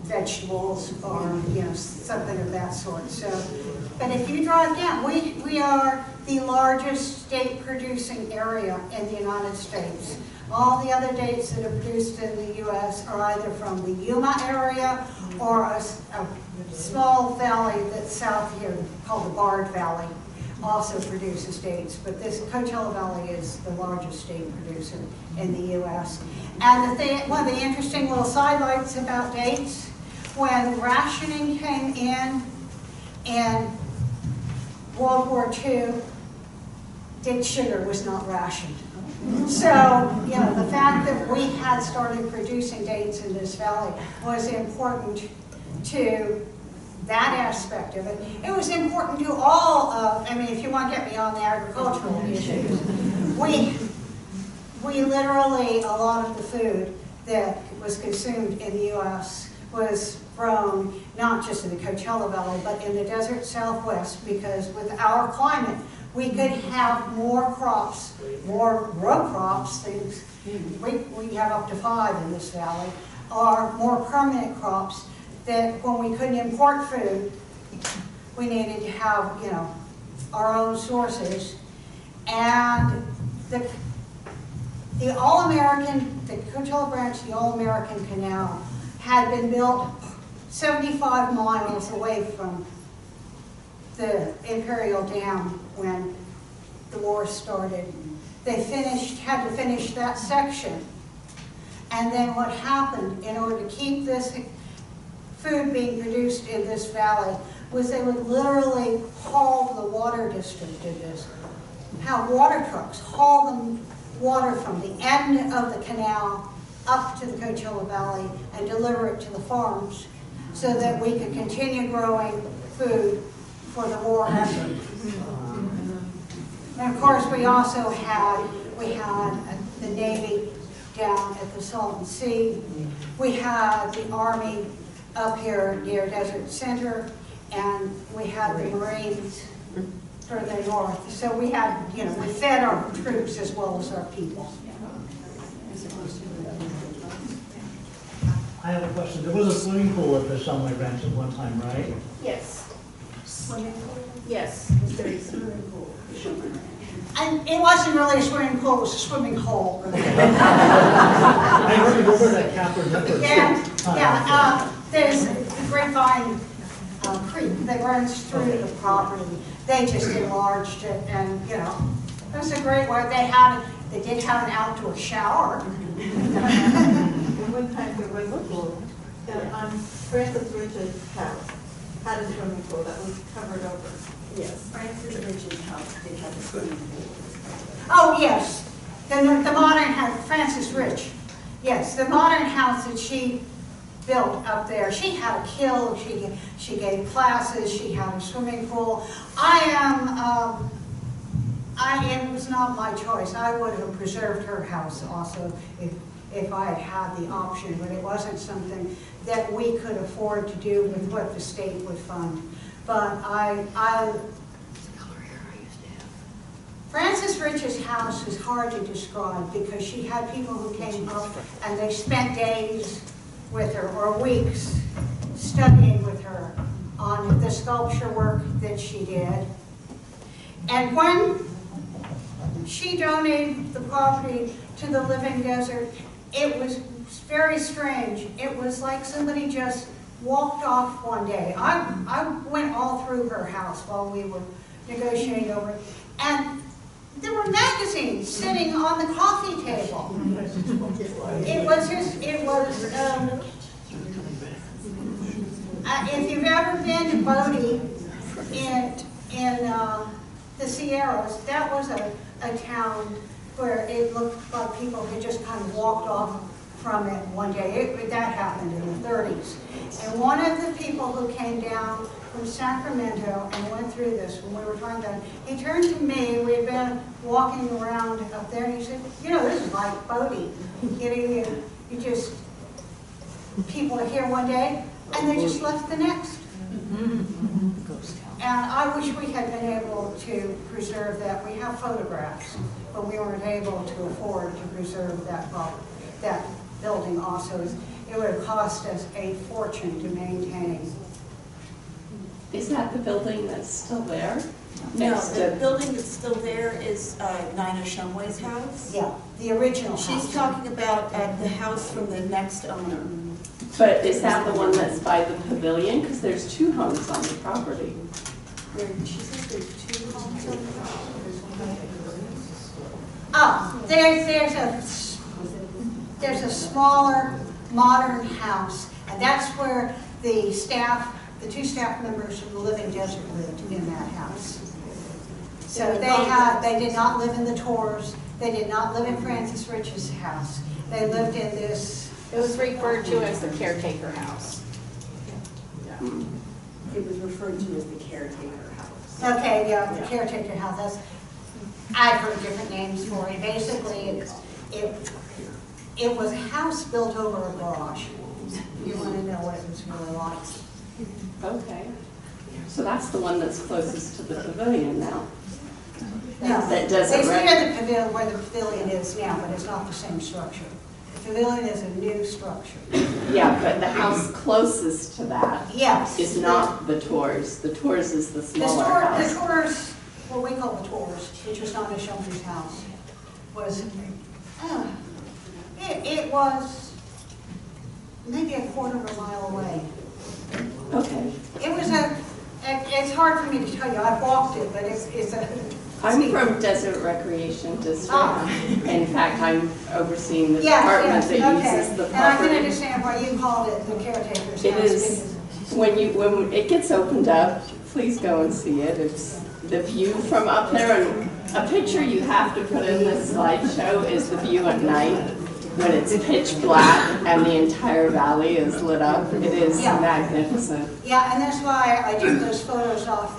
vegetables or something of that sort. So, but if you drive down, we are the largest state producing area in the United States. All the other dates that are produced in the U.S. are either from the Yuma area or a small valley that's south here called the Bard Valley also produces dates. But this Coachella Valley is the largest state producer in the U.S. And one of the interesting little sidelights about dates, when rationing came in World War II, date sugar was not rationed. So, the fact that we had started producing dates in this valley was important to that aspect of it. It was important to all of, if you want to get beyond the agricultural issues, we literally, a lot of the food that was consumed in the U.S. was grown not just in the Coachella Valley, but in the desert Southwest, because with our climate, we could have more crops, more row crops, things, we have up to 5 in this valley, or more permanent crops that when we couldn't import food, we needed to have, our own sources. And the All-American, the Coachella Branch, the All-American Canal had been built 75 miles away from the Imperial Dam when the war started. They had to finish that section. And then what happened, in order to keep this food being produced in this valley, was they would literally haul the water district in this, have water trucks haul the water from the end of the canal up to the Coachella Valley and deliver it to the farms so that we could continue growing food for the war effort. And of course, we also had the Navy down at the Salton Sea. We had the Army up here near Desert Center, and we had the Marines further north. So we had, we fed our troops as well as our people. I have a question. There was a swimming pool at the Shumway Ranch at one time, right? Yes. Swimming pool? Yes. There is a swimming pool. And it wasn't really a swimming pool, it was a swimming hole. I remember that Catherine Leopard. There's the Grapevine Creek that runs through the property. They just enlarged it, and it was a great way. They did have an outdoor shower. One time there was a pool on Francis Rich's house, had a swimming pool that was covered over. Yes, Francis Rich's house did have a swimming pool. Oh, yes. The modern house, Francis Rich. Yes, the modern house that she built up there. She had a kill, she gave classes, she had a swimming pool. It was not my choice. I would have preserved her house also if I had had the option, but it wasn't something that we could afford to do with what the state would fund. But Francis Rich's house is hard to describe because she had people who came up and they spent days with her or weeks studying with her on the sculpture work that she did. And when she donated the property to the Living Desert, it was very strange. It was like somebody just walked off one day. I went all through her house while we were negotiating over it, and there were magazines sitting on the coffee table. If you've ever been to Bodie in the Sierras, that was a town where it looked like people had just kind of walked off from it one day. That happened in the 30s. And one of the people who came down from Sacramento and went through this when we were talking about it, he turned to me, we had been walking around up there, and he said, you know, this is like Bodie. You just, people are here one day, and they just left the next. And I wish we had been able to preserve that. We have photographs, but we weren't able to afford to preserve that building also. It would have cost us a fortune to maintain. Is that the building that's still there? No, the building that's still there is Nina Shumway's house. Yeah, the original house. She's talking about the house from the next owner. But is that the one that's by the pavilion? Because there's 2 homes on the property. She says there's 2 homes on the property. Oh, there's a smaller, modern house, and that's where the 2 staff members from the Living Desert lived in that house. So they did not live in the Tors. They did not live in Francis Rich's house. They lived in this. It was referred to as the caretaker house. It was referred to as the caretaker house. Okay, yeah, the caretaker house. I've heard different names for it. Basically, it was a house built over a garage. You want to know what it was really like. Okay. So that's the one that's closest to the pavilion now. No, That they doesn't say the pavilion where the pavilion is now, but it's not the same structure. The pavilion is a new structure. Yeah, but the house closest to that Yes. is not the Tors. The Tors is the smaller The house. Tors, what we call the Tors, which was not a Shumway's house, was, it was maybe a quarter of a mile away. Okay. It was it's hard for me to tell you, I've walked it, but it's a. I'm from Desert Recreation District. In fact, I'm overseeing the Yes, department yes, that okay. uses the And I can property. understand why you called it the caretaker's house. It is, when it gets opened up, please go and see it. It's the view from up there, and a picture you have to put in this slideshow is the view at night when it's pitch black and the entire valley is lit up. It is magnificent. Yeah, and that's why I took those photos off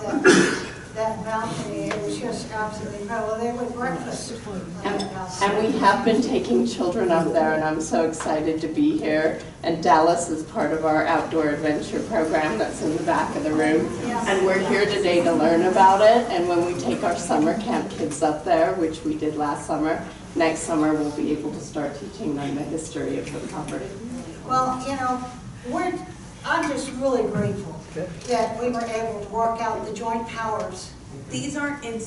that balcony. It was just absolutely incredible. They were breakfast. And we have been taking children up there, and I'm so excited to be here. And Dallas is part of our outdoor adventure program that's in the back of the room. And we're here today to learn about it. And when we take our summer camp kids up there, which we did last summer, next summer we'll be able to start teaching them the history of the property. Well, you know, I'm just really grateful that we were able to work out the joint powers. These aren't in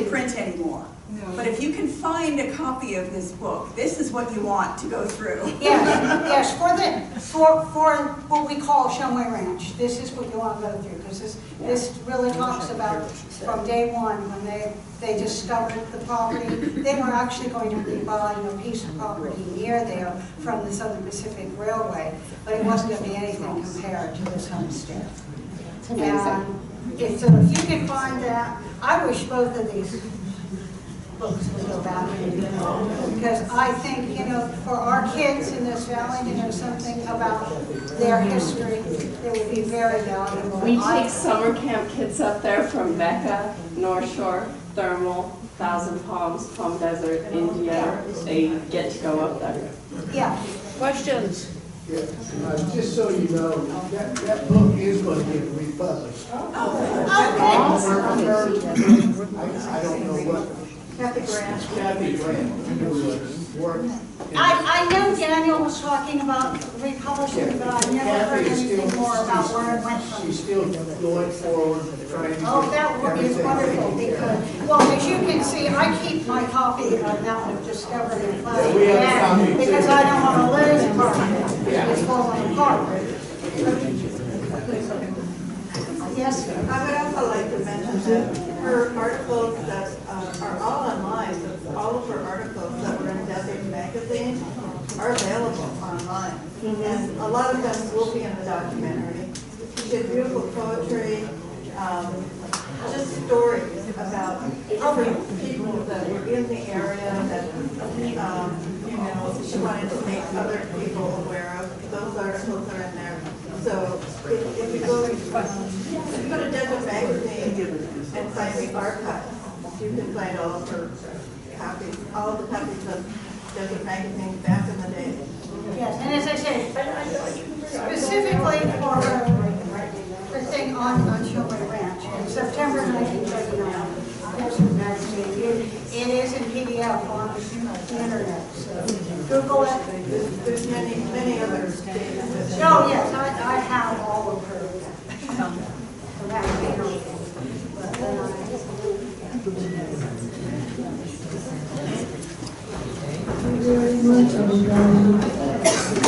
print anymore. No. But if you can find a copy of this book, this is what you want to go through. Yes, for what we call Shumway Ranch, this is what you want to go through, because this really talks about from day one when they discovered the property. They were actually going to be buying a piece of property near there from the Southern Pacific Railway, but it wasn't going to be anything compared to this homestead. It's amazing. So if you can find that, I wish both of these books would go back because I think, you know, for our kids in this valley to know something about their history, it would be very valuable. We take summer camp kids up there from Mecca, North Shore, Thermal, Thousand Palms, Palm Desert, India. They get to go up there. Yeah. Questions? Yeah. Just so you know, that book is going to get republished. Okay. I don't know what. Kathy Grant. Kathy Grant, work. I know Daniel was talking about republishing, but I never heard anything more about where it went from. She's still going forward, trying to. Oh, that would be wonderful because, well, as you can see, I keep my copy of Mountain of Discovery and Planning we have a copy, too. because I don't want to lose a copy. It's falling apart. Yes, sir. I would also like to mention that her articles that are all online, so all of her articles that were in Desert Magazine are available online. And a lot of them will be in the documentary. She did beautiful poetry, just stories about different people that were in the area that, you know, she wanted to make other people aware of. Those articles are in there. So if you go to Desert Magazine and find the archive, you can find all of her copies, all the copies of Desert Magazine back in the day. Yes, and as I said, specifically for the thing on Shumway Ranch, in September 1939, Desert Magazine, it is in PDF on the internet, so Google it. There's many others. Oh, yes, I have all of her. So that would be helpful. But Thank you very much, everybody.